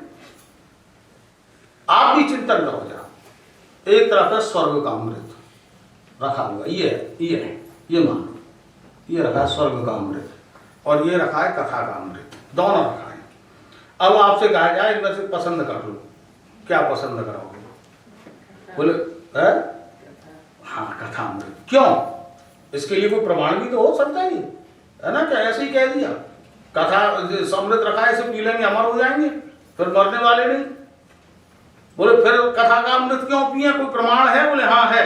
आप भी चिंतन करो जरा। एक तरफ है स्वर्ग का अमृत रखा हुआ, ये मान लो, ये रखा है स्वर्ग का अमृत और ये रखा है कथा का अमृत, दोनों रखा है। अब आपसे कहा जाए इनमें से पसंद कर लो, क्या पसंद करोगे? बोले हाँ कथा अमृत। क्यों? इसके लिए कोई प्रमाण भी तो हो सकता ही है ना, क्या ऐसे ही कह दिया कथा अमृत रखा है इसे पी लेंगे अमर हो जाएंगे, फिर मरने वाले नहीं। बोले फिर कथा का अमृत क्यों पिए, कोई प्रमाण है? बोले हाँ है।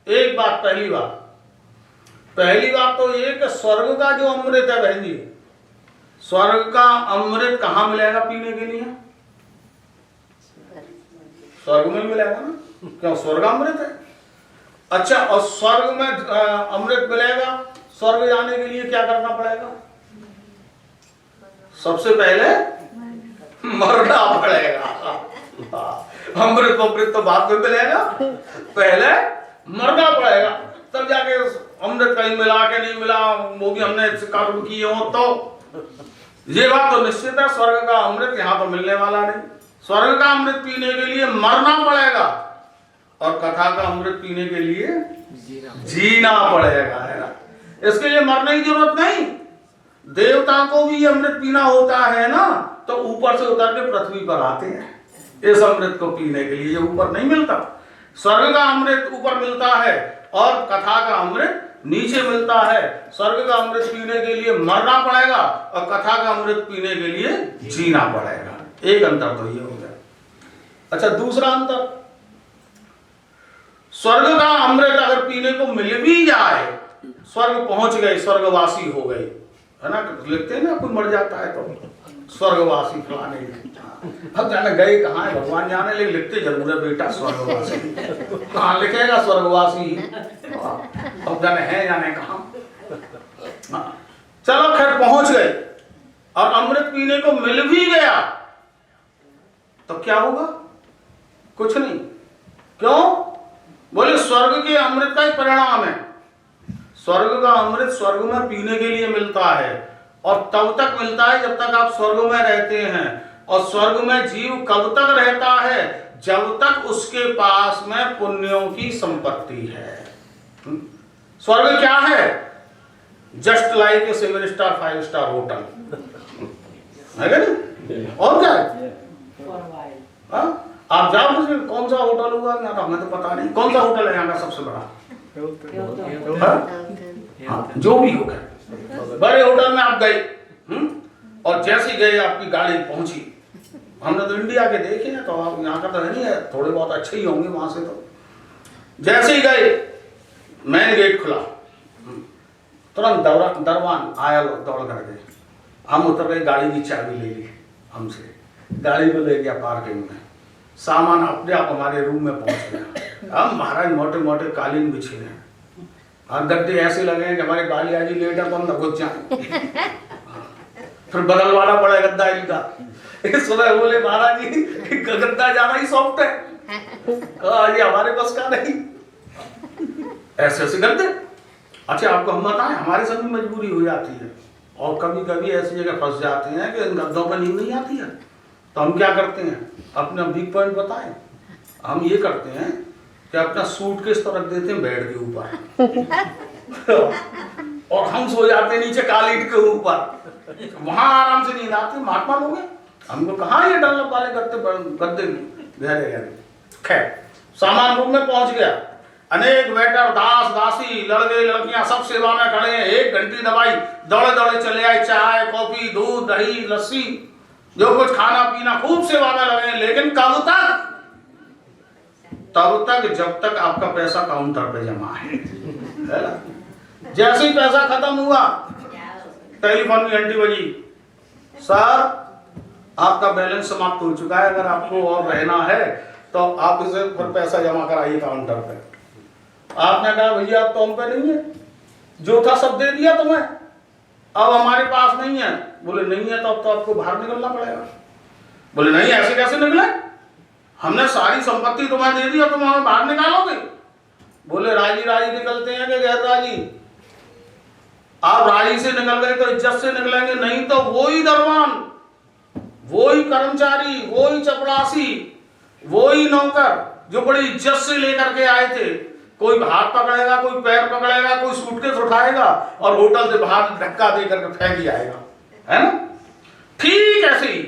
एक बात, पहली बात तो ये कि स्वर्ग का जो अमृत है बहन जी, स्वर्ग का अमृत कहाँ मिलेगा पीने के लिए? स्वर्ग में मिलेगा ना, क्यों स्वर्ग अमृत है। अच्छा और स्वर्ग में अमृत मिलेगा, स्वर्ग जाने के लिए क्या करना पड़ेगा? सबसे पहले मरना पड़ेगा। अमृत अमृत तो बाद में मिलेगा, पहले मरना पड़ेगा, तब जाके अमृत कहीं मिला के नहीं मिला वो भी हमने कर्म किए हो तो। ये बात तो निश्चित है स्वर्ग का अमृत यहाँ तो मिलने वाला नहीं। स्वर्ग का अमृत पीने के लिए मरना पड़ेगा और कथा का अमृत पीने के लिए जीना पड़ेगा, है ना। इसके लिए मरने की जरूरत नहीं। देवता को भी अमृत पीना होता है ना, तो ऊपर से उतर के पृथ्वी पर आते हैं इस अमृत को पीने के लिए। ये ऊपर नहीं मिलता। स्वर्ग का अमृत ऊपर मिलता है और कथा का अमृत नीचे मिलता है। स्वर्ग का अमृत पीने के लिए मरना पड़ेगा और कथा का अमृत पीने के लिए जीना पड़ेगा। एक अंतर तो ये हो गया। अच्छा, दूसरा अंतर, स्वर्ग का अमृत अगर पीने को मिल भी जाए, स्वर्ग पहुंच गए, स्वर्गवासी हो गए, है ना, लिखते हैं ना, कोई मर जाता है तो स्वर्गवासी फलाने। अब जाने गए कहाँ है भगवान जाने, लेकिन लिखते जरूर है बेटा स्वर्गवासी। कहाँ लिखेगा स्वर्गवासी, अब जाने है जाने कहाँ। चलो खैर पहुंच गए और अमृत पीने को मिल भी गया तो क्या होगा? कुछ नहीं। क्यों? बोले स्वर्ग के अमृत का ही परिणाम है। स्वर्ग का अमृत स्वर्ग में पीने के लिए मिलता है और तब तक मिलता है जब तक आप स्वर्ग में रहते हैं। और स्वर्ग में जीव कब तक रहता है? जब तक उसके पास में पुण्यों की संपत्ति है। स्वर्ग क्या है? Just like a 7 star 5 star hotel है क्या? और क्या है? आप जाओ, कौन सा होटल हुआ यहाँ तो हमें तो पता नहीं। कौन सा होटल है यहाँ का सबसे बड़ा? जो भी होगा, बड़े होटल में आप गए और जैसे गए आपकी गाड़ी पहुंची। हमने तो इंडिया के देखे हैं, तो आप यहाँ का तो है नहीं है, थोड़े बहुत अच्छे ही होंगे वहां से। तो जैसे ही गए, मेन गेट खुला, तुरंत दरवान आया, दौड़ कर गए। हम उतर गए, गाड़ी की चाबी ले ली हमसे, गाड़ी को ले गया पार्किंग में, सामान अपने आप हमारे रूम में पहुंच गया। हम महाराज मोटे मोटे कालीन बिछे हैं और गद्दे ऐसे लगे हैं कि हमारे गाली आजी लेट है तो हम घुस जाए। फिर बदलवाना पड़ा गद्दा इनका। सुबह बोले महाराज जी गद्दा ज्यादा ही सॉफ्ट है, ये हमारे बस का नहीं। ऐसे ऐसे गद्दे। अच्छा आपको हम बताएं, हमारे साथ भी मजबूरी हो जाती है और कभी कभी ऐसी जगह फंस जाते हैं कि इन गद्दों पर नींद नहीं आती है। तो हम क्या करते हैं, अपना वीक पॉइंट बताएं। हम ये करते हैं कि अपना सूटकेस तो रख देते हैं बेड के ऊपर और हम सो जाते हैं नीचे कालीट के ऊपर। वहां आराम से नींद आती। महात्मा लोग हैं, हमको कहाँ ये डंलप वाले गद्दे गहरे गहरे। खैर सामान रूम में पहुंच गया। अनेक वेटर, दास दासी, लड़के लड़कियां सब सेवा में खड़े हैं। 1 घंटी दवाई, दौड़े दौड़े चले आए। चाय कॉफी दूध दही लस्सी जो कुछ खाना पीना, खूब सेवा में लगे। लेकिन कब तक? तब तक जब तक आपका पैसा काउंटर पे जमा है ना? जैसे ही पैसा खत्म हुआ, टेलीफोन की घंटी बजी, सर आपका बैलेंस समाप्त हो चुका है, अगर आपको और रहना है तो आप इसे फिर पैसा जमा कराइए काउंटर पे। आपने कहा भैया अब तो हम पे नहीं है, जो था सब दे दिया तुम्हें, अब हमारे पास नहीं है। बोले नहीं है तो अब तो आपको बाहर निकलना पड़ेगा। बोले नहीं, ऐसे कैसे निकले? हमने सारी संपत्ति तुम्हें दे दी और तुम हमें बाहर निकालोगे? बोले राजी राजी निकलते हैं कि गैर राजी? आप राजी से निकल गए तो इज्जत से निकलेंगे, नहीं तो वही दरबान, वही कर्मचारी, वही चपरासी, वही नौकर जो बड़ी इज्जत से लेकर के आए थे, कोई हाथ पकड़ेगा, कोई पैर पकड़ेगा, कोई सूटकेस उठाएगा और होटल से बाहर धक्का दे करके फेंक ही आएगा, है ना? ठीक ऐसे ही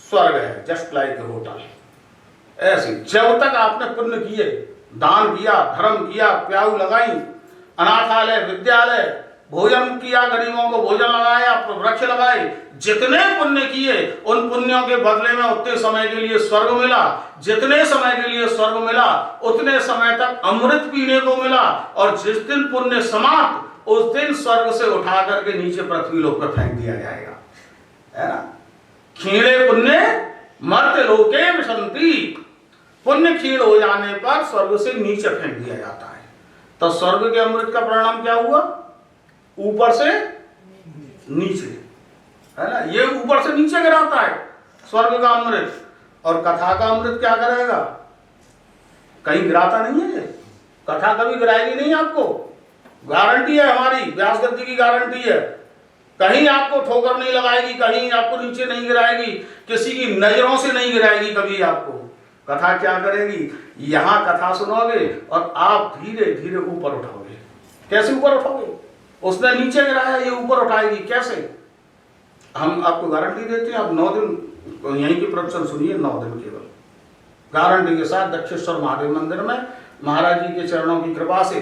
स्वर्ग है, जस्ट लाइक ए होटल। ऐसे जब तक आपने पुण्य किए, दान किया, धर्म किया, प्याऊ लगाई, अनाथालय, विद्यालय, भोजन किया, गरीबों को भोजन लगाया, वृक्ष लगाए, जितने पुण्य किए उन पुण्यों के बदले में उतने समय के लिए स्वर्ग मिला। जितने समय के लिए स्वर्ग मिला उतने समय तक अमृत पीने को मिला। और जिस दिन पुण्य समाप्त, उस दिन स्वर्ग से उठा करके नीचे पृथ्वी लोक पर फेंक दिया जाएगा, है ना? क्षीणे पुण्य मर्त्य लोके विशन्ति। पुण्य क्षीण हो जाने पर स्वर्ग से नीचे फेंक दिया जाता है। तो स्वर्ग के अमृत का परिणाम क्या हुआ? ऊपर से नीचे, है ना? ये ऊपर से नीचे गिराता है स्वर्ग का अमृत। और कथा का अमृत क्या करेगा? कहीं गिराता नहीं है। कथा कभी गिराएगी नहीं आपको, गारंटी है हमारी, व्यास गद्दी की गारंटी है। कहीं आपको ठोकर नहीं लगाएगी, कहीं आपको नीचे नहीं गिराएगी, किसी की नजरों से नहीं गिराएगी कभी आपको। कथा क्या करेगी? यहां कथा सुनोगे और आप धीरे धीरे ऊपर उठोगे। कैसे ऊपर उठोगे? उसने नीचे गिराया, ये ऊपर उठाएगी कैसे? हम आपको गारंटी देते हैं, आप 9 दिन यहीं की प्रवचन सुनिए, 9 दिन केवल गारंटी के साथ दक्षेश्वर महादेव मंदिर में महाराज जी के चरणों की कृपा से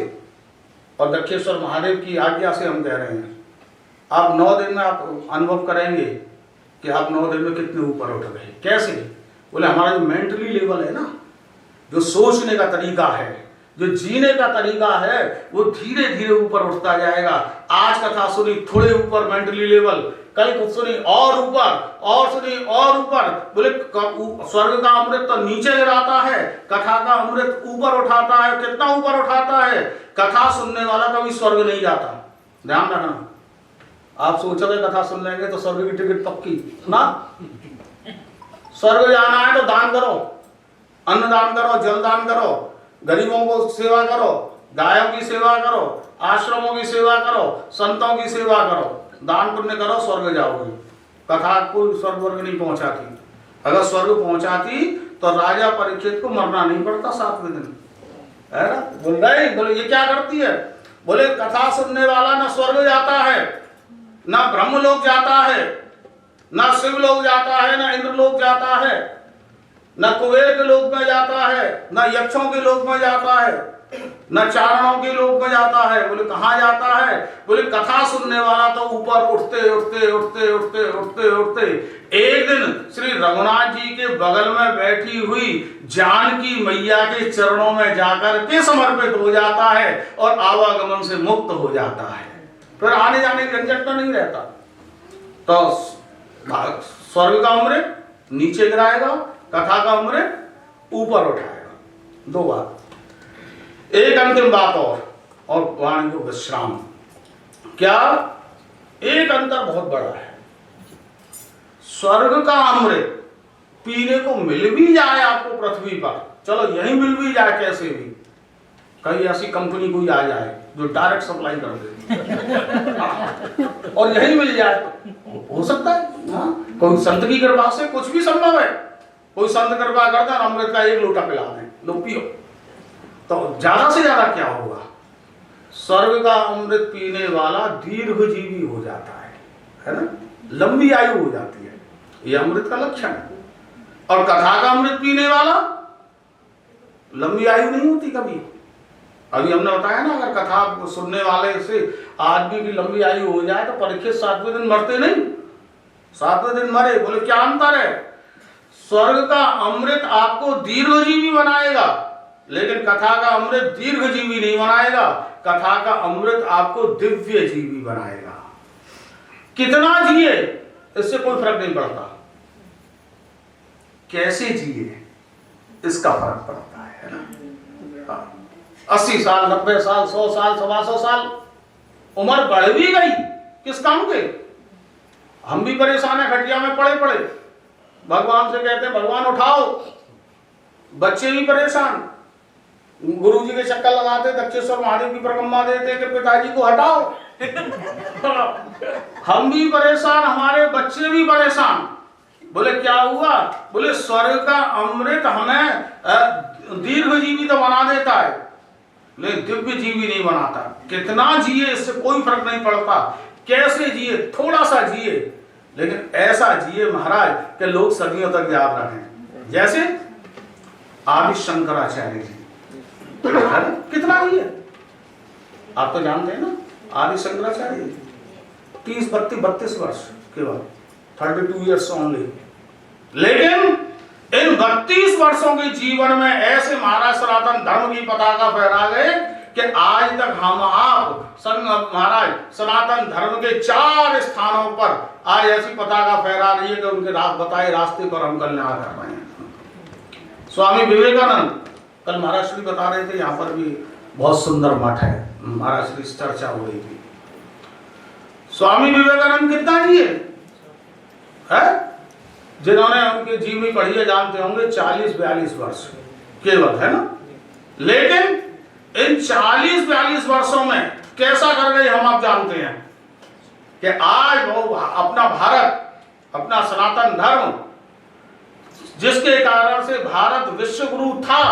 और दक्षेश्वर महादेव की आज्ञा से हम कह रहे हैं, आप 9 दिन में आप अनुभव करेंगे कि आप 9 दिन में कितने ऊपर उठ गए। कैसे? बोले हमारा जो मेंटली लेवल है ना, जो सोचने का तरीका है, जो जीने का तरीका है, वो धीरे धीरे ऊपर उठता जाएगा। आज कथा सुनी थोड़े ऊपर मेंटली लेवल, कल कुछ सुनी और ऊपर, और सुनी और ऊपर। बोले स्वर्ग का अमृत तो नीचे गिराता है, कथा का अमृत ऊपर उठाता है। कितना ऊपर उठाता है? कथा सुनने वाला कभी स्वर्ग नहीं जाता, ध्यान रखना। आप सोचोगे कथा सुन लेंगे तो स्वर्ग की टिकट पक्की ना। स्वर्ग जाना है तो दान करो, अन्न दान करो, जल दान करो, गरीबों को सेवा करो, गायों की सेवा करो, आश्रमों की सेवा करो, संतों की सेवा करो, दान पुण्य करो, स्वर्ग जाओगे। कथा को स्वर्ग वर्ग नहीं पहुंचाती। अगर स्वर्ग पहुंचाती तो राजा परीक्षित को मरना नहीं पड़ता 7वें दिन, है ना। बोल रहे बोले ये क्या करती है? बोले कथा सुनने वाला न स्वर्ग जाता है, न ब्रह्म लोक जाता है, न शिव लोक जाता है, न इंद्र लोक जाता है, न कुबेर के लोक में जाता है, न यक्षों के लोक में जाता है, न चारणों के लोक में जाता है। बोले कहाँ जाता है? बोले कथा सुनने वाला तो ऊपर उठते उठते उठते उठते उठते उठते एक दिन श्री रघुनाथ जी के बगल में बैठी हुई जानकी मैया के चरणों में जाकर के समर्पित हो जाता है और आवागमन से मुक्त हो जाता है। फिर आने जाने की झंझट तो नहीं रहता। तो स्वर्ग का अमृत नीचे गिराएगा, कथा का अमृत ऊपर उठाएगा। 2 बात। एक अंतिम बात और वाणी को विश्राम। क्या? एक अंतर बहुत बड़ा है। स्वर्ग का अमृत पीने को मिल भी जाए आपको पृथ्वी पर, चलो यही मिल भी जाए कैसे भी, कहीं ऐसी कंपनी कोई आ जाए जो डायरेक्ट सप्लाई कर दे और यही मिल जाए, हो सकता है। कोई संत की कृपा से कुछ भी संभव है। कोई संत कृपा करता है अमृत का 1 लोटा पिला दें, लो पियो, तो ज्यादा से ज्यादा क्या होगा? स्वर्ग का अमृत पीने वाला दीर्घजीवी हो जाता है ना, लंबी आयु हो जाती है। ये अमृत का लक्षण है। और कथा का अमृत पीने वाला लंबी आयु नहीं होती कभी। अभी हमने बताया ना, अगर कथा सुनने वाले से आदमी की लंबी आयु हो जाए तो परीक्षित 7वें दिन मरते नहीं, 7वें दिन मरे। बोले क्या अंतर है? स्वर्ग का अमृत आपको दीर्घजीवी बनाएगा, लेकिन कथा का अमृत दीर्घजीवी नहीं बनाएगा। कथा का अमृत आपको दिव्य जीवी बनाएगा। कितना जिए इससे कोई फर्क नहीं पड़ता, कैसे जिए इसका फर्क पड़ता है ना। 80 साल, 90 साल, 100 साल, 125 साल उम्र बढ़ भी गई, किस काम के? हम भी परेशान है, खटिया में पड़े पड़े। भगवान से कहते हैं भगवान उठाओ, बच्चे भी परेशान, गुरुजी के चक्कर लगाते, दक्षेश्वर महादेव की परिक्रमा देते कि पिताजी को हटाओ हम भी परेशान, हमारे बच्चे भी परेशान। बोले क्या हुआ? बोले स्वर्ग का अमृत हमें दीर्घजीवी तो बना देता है, लेकिन दिव्य जीवी नहीं बनाता। कितना जिए इससे कोई फर्क नहीं पड़ता, कैसे जिए, थोड़ा सा जिए, लेकिन ऐसा जिए महाराज कि लोग सदियों तक याद रखें। जैसे आदि शंकराचार्य जी कितना जिए आप तो जानते हैं ना। आदि शंकराचार्य 30-32 वर्ष केवल, 32 ईयर्स ओनली। लेकिन इन 32 वर्षों के जीवन में ऐसे महाराज सनातन धर्म की पताका फहरा गए कि आज तक हम आप संग महाराज सनातन धर्म के 4 स्थानों पर आज ऐसी पताका फहरा रही है कि उनके बताए रास्ते पर हम कल्याण कर रहे हैं। स्वामी विवेकानंद, कल महाराज श्री बता रहे थे, यहाँ पर भी बहुत सुंदर मठ है, महाराज श्री चर्चा हो रही थी। स्वामी विवेकानंद कितना जिए है? जिन्होंने उनके जीवनी पढ़ी है जानते होंगे, 40-42 वर्ष केवल, है ना। लेकिन इन 40-42 वर्षों में कैसा कर गए हम आप जानते हैं कि आज वो अपना भारत, अपना सनातन धर्म, जिसके कारण से भारत विश्व गुरु था,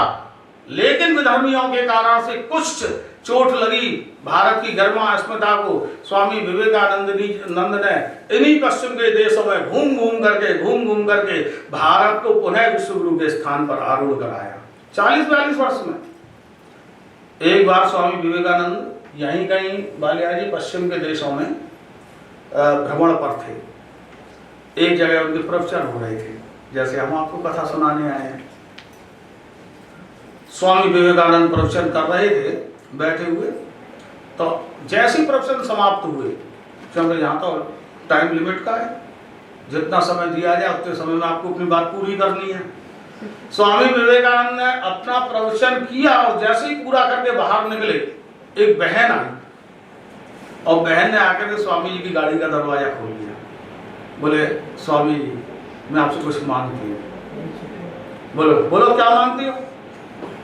लेकिन विधर्मियों के कारण से कुछ चोट लगी भारत की गरिमा अस्मिता को, स्वामी विवेकानंद ने इन्हीं पश्चिम के देशों में घूम घूम करके भारत को पुनः विश्व गुरु के स्थान पर आरूढ़ कराया। 40-42 वर्ष में। एक बार स्वामी विवेकानंद यहीं कहीं बालियाजी पश्चिम के देशों में भ्रमण पर थे। एक जगह उनके प्रवचन हो रहे थे, जैसे हम आपको कथा सुनाने आए हैं। स्वामी विवेकानंद प्रवचन कर रहे थे बैठे हुए, तो जैसे प्रवचन समाप्त हुए, क्योंकि यहाँ तो टाइम लिमिट का है, जितना समय दिया जाए उतने समय में आपको अपनी बात पूरी करनी है। स्वामी विवेकानंद ने अपना प्रवचन किया और जैसे ही पूरा करके बाहर निकले, एक बहन आई और बहन ने आकर के स्वामी जी की गाड़ी का दरवाजा खोल दिया। बोले, स्वामी जी मैं आपसे कुछ मांगती हूँ। बोलो क्या मांगती हो?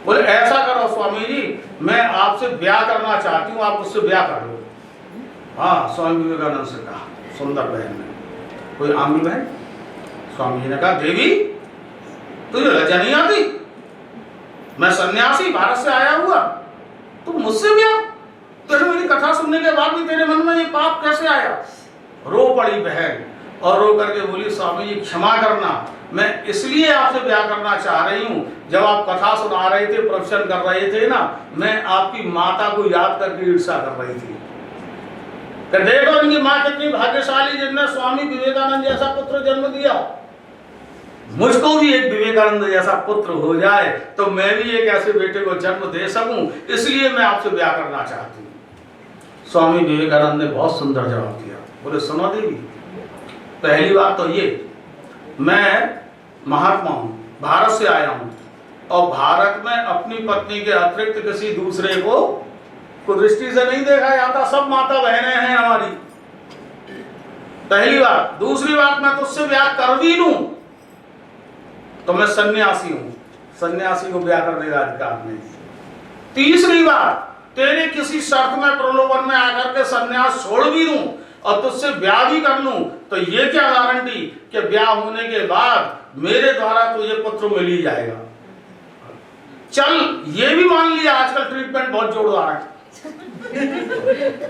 बोले, ऐसा करो स्वामी जी, मैं आपसे ब्याह करना चाहती हूँ, आप मुझसे ब्याह कर लो। हाँ, स्वामी विवेकानंद से कहा सुंदर बहन ने। कोई आमी बहन? स्वामी जी ने कहा, देवी तुझे लज्जा नहीं आती? मैं सन्यासी भारत से आया हुआ, तुम मुझसे ब्याह? तेरे मेरी कथा सुनने के बाद भी तेरे मन में ये पाप कैसे आया? रो पड़ी बहन और रो करके बोली, स्वामी जी क्षमा करना, मैं इसलिए आपसे ब्याह करना चाह रही हूँ, जब आप कथा सुना रहे थे, प्रवचन कर रहे थे ना, मैं आपकी माता को याद करके ईर्ष्या कर रही थी। देखो इनकी माँ कितनी भाग्यशाली, जिसने स्वामी विवेकानंद जैसा पुत्र जन्म दिया। मुझको भी एक विवेकानंद जैसा पुत्र हो जाए तो मैं भी एक ऐसे बेटे को जन्म दे सकूं, इसलिए मैं आपसे ब्याह करना चाहती हूँ। स्वामी विवेकानंद ने बहुत सुंदर जवाब दिया। बोले, सुनो देवी, पहली बात तो ये, मैं महात्मा हूं, भारत से आया हूं और भारत में अपनी पत्नी के अतिरिक्त किसी दूसरे को दृष्टि से नहीं देखा जाता, सब माता बहनें हैं हमारी। पहली बात। दूसरी बात, मैं तुझसे ब्याह कर भी लूं तो मैं सन्यासी हूं, सन्यासी को ब्याह करने का अधिकार नहीं। तीसरी बात, तेरे किसी शर्त में प्रलोभन में आकर के सन्यास छोड़ भी दूं और तुझसे ब्याह भी कर लूं तो ये क्या गारंटी कि ब्याह होने के बाद मेरे द्वारा तुझे पुत्र मिल ही जाएगा। चल ये भी मान लिया, आजकल ट्रीटमेंट बहुत जोरदार है,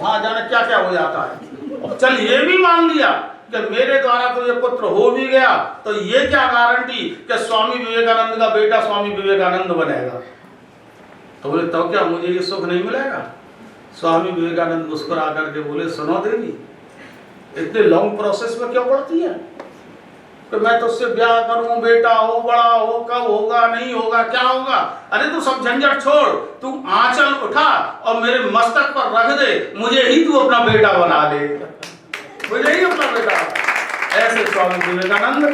हाँ जाने क्या क्या हो जाता है। चल ये भी मान लिया कि मेरे द्वारा तुझे पुत्र हो भी गया तो ये क्या गारंटी कि स्वामी विवेकानंद का बेटा स्वामी विवेकानंद बनेगा। तो बोले, तो क्या मुझे ये सुख नहीं मिलेगा? स्वामी विवेकानंद मुस्कुरा करके बोले, सुनो देवी, इतने लॉन्ग प्रोसेस में क्यों पड़ती है कि मैं तुझसे ब्याह करूं, बेटा हो, बड़ा हो, कब होगा, नहीं होगा, क्या होगा? अरे तू सब झंझट छोड़, तू आंचल उठा और मेरे मस्तक पर रख दे, मुझे ही तू अपना बेटा बना ले, मुझे ही अपना बेटा। ऐसे स्वामी विवेकानंद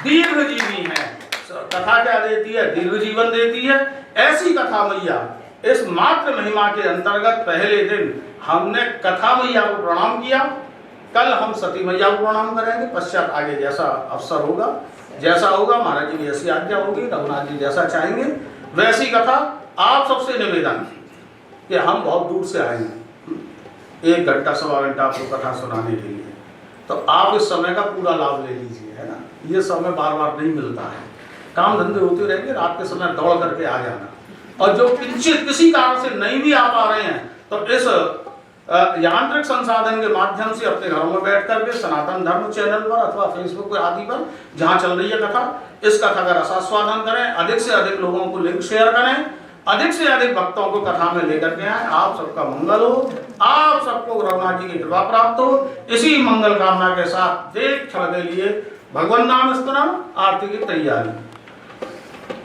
दीर्घ जीवी है। कथा क्या देती है? दीर्घ जीवन देती है। ऐसी कथा मैया, इस मात्र महिमा के अंतर्गत पहले दिन हमने कथा मैया को प्रणाम किया, कल हम सती मैया को प्रणाम करेंगे, पश्चात आगे जैसा अवसर होगा, जैसा होगा, महाराज जी की जैसी आज्ञा होगी, रघुनाथ जी जैसा चाहेंगे वैसी कथा। आप सबसे निवेदन कि हम बहुत दूर से आए हैं, 1 घंटा 1.25 घंटा आपको कथा सुनाने के लिए, तो आप इस समय का पूरा लाभ ले लीजिए, है ना। ये समय बार बार नहीं मिलता है, काम धंधे होते रहेंगे, रात के समय दौड़ करके आ जाना। और जो किंचित किसी कारण से नहीं भी आ पा रहे हैं तो इस यांत्रिक संसाधन के माध्यम से अपने घरों में बैठ करके सनातन धर्म चैनल पर अथवा फेसबुक आदि पर जहां चल रही है कथा, इस कथा का रसास्वादन करें, अधिक से अधिक लोगों को लिंक शेयर करें, अधिक से अधिक भक्तों को कथा में लेकर के आए। आप सबका मंगल हो, आप सबको रघुनाथ जी की कृपा प्राप्त हो। इसी मंगल कामना के साथ देख क्षण के लिए भगवान नाम स्मरण आरती की तैयारी।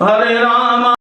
हरे राम।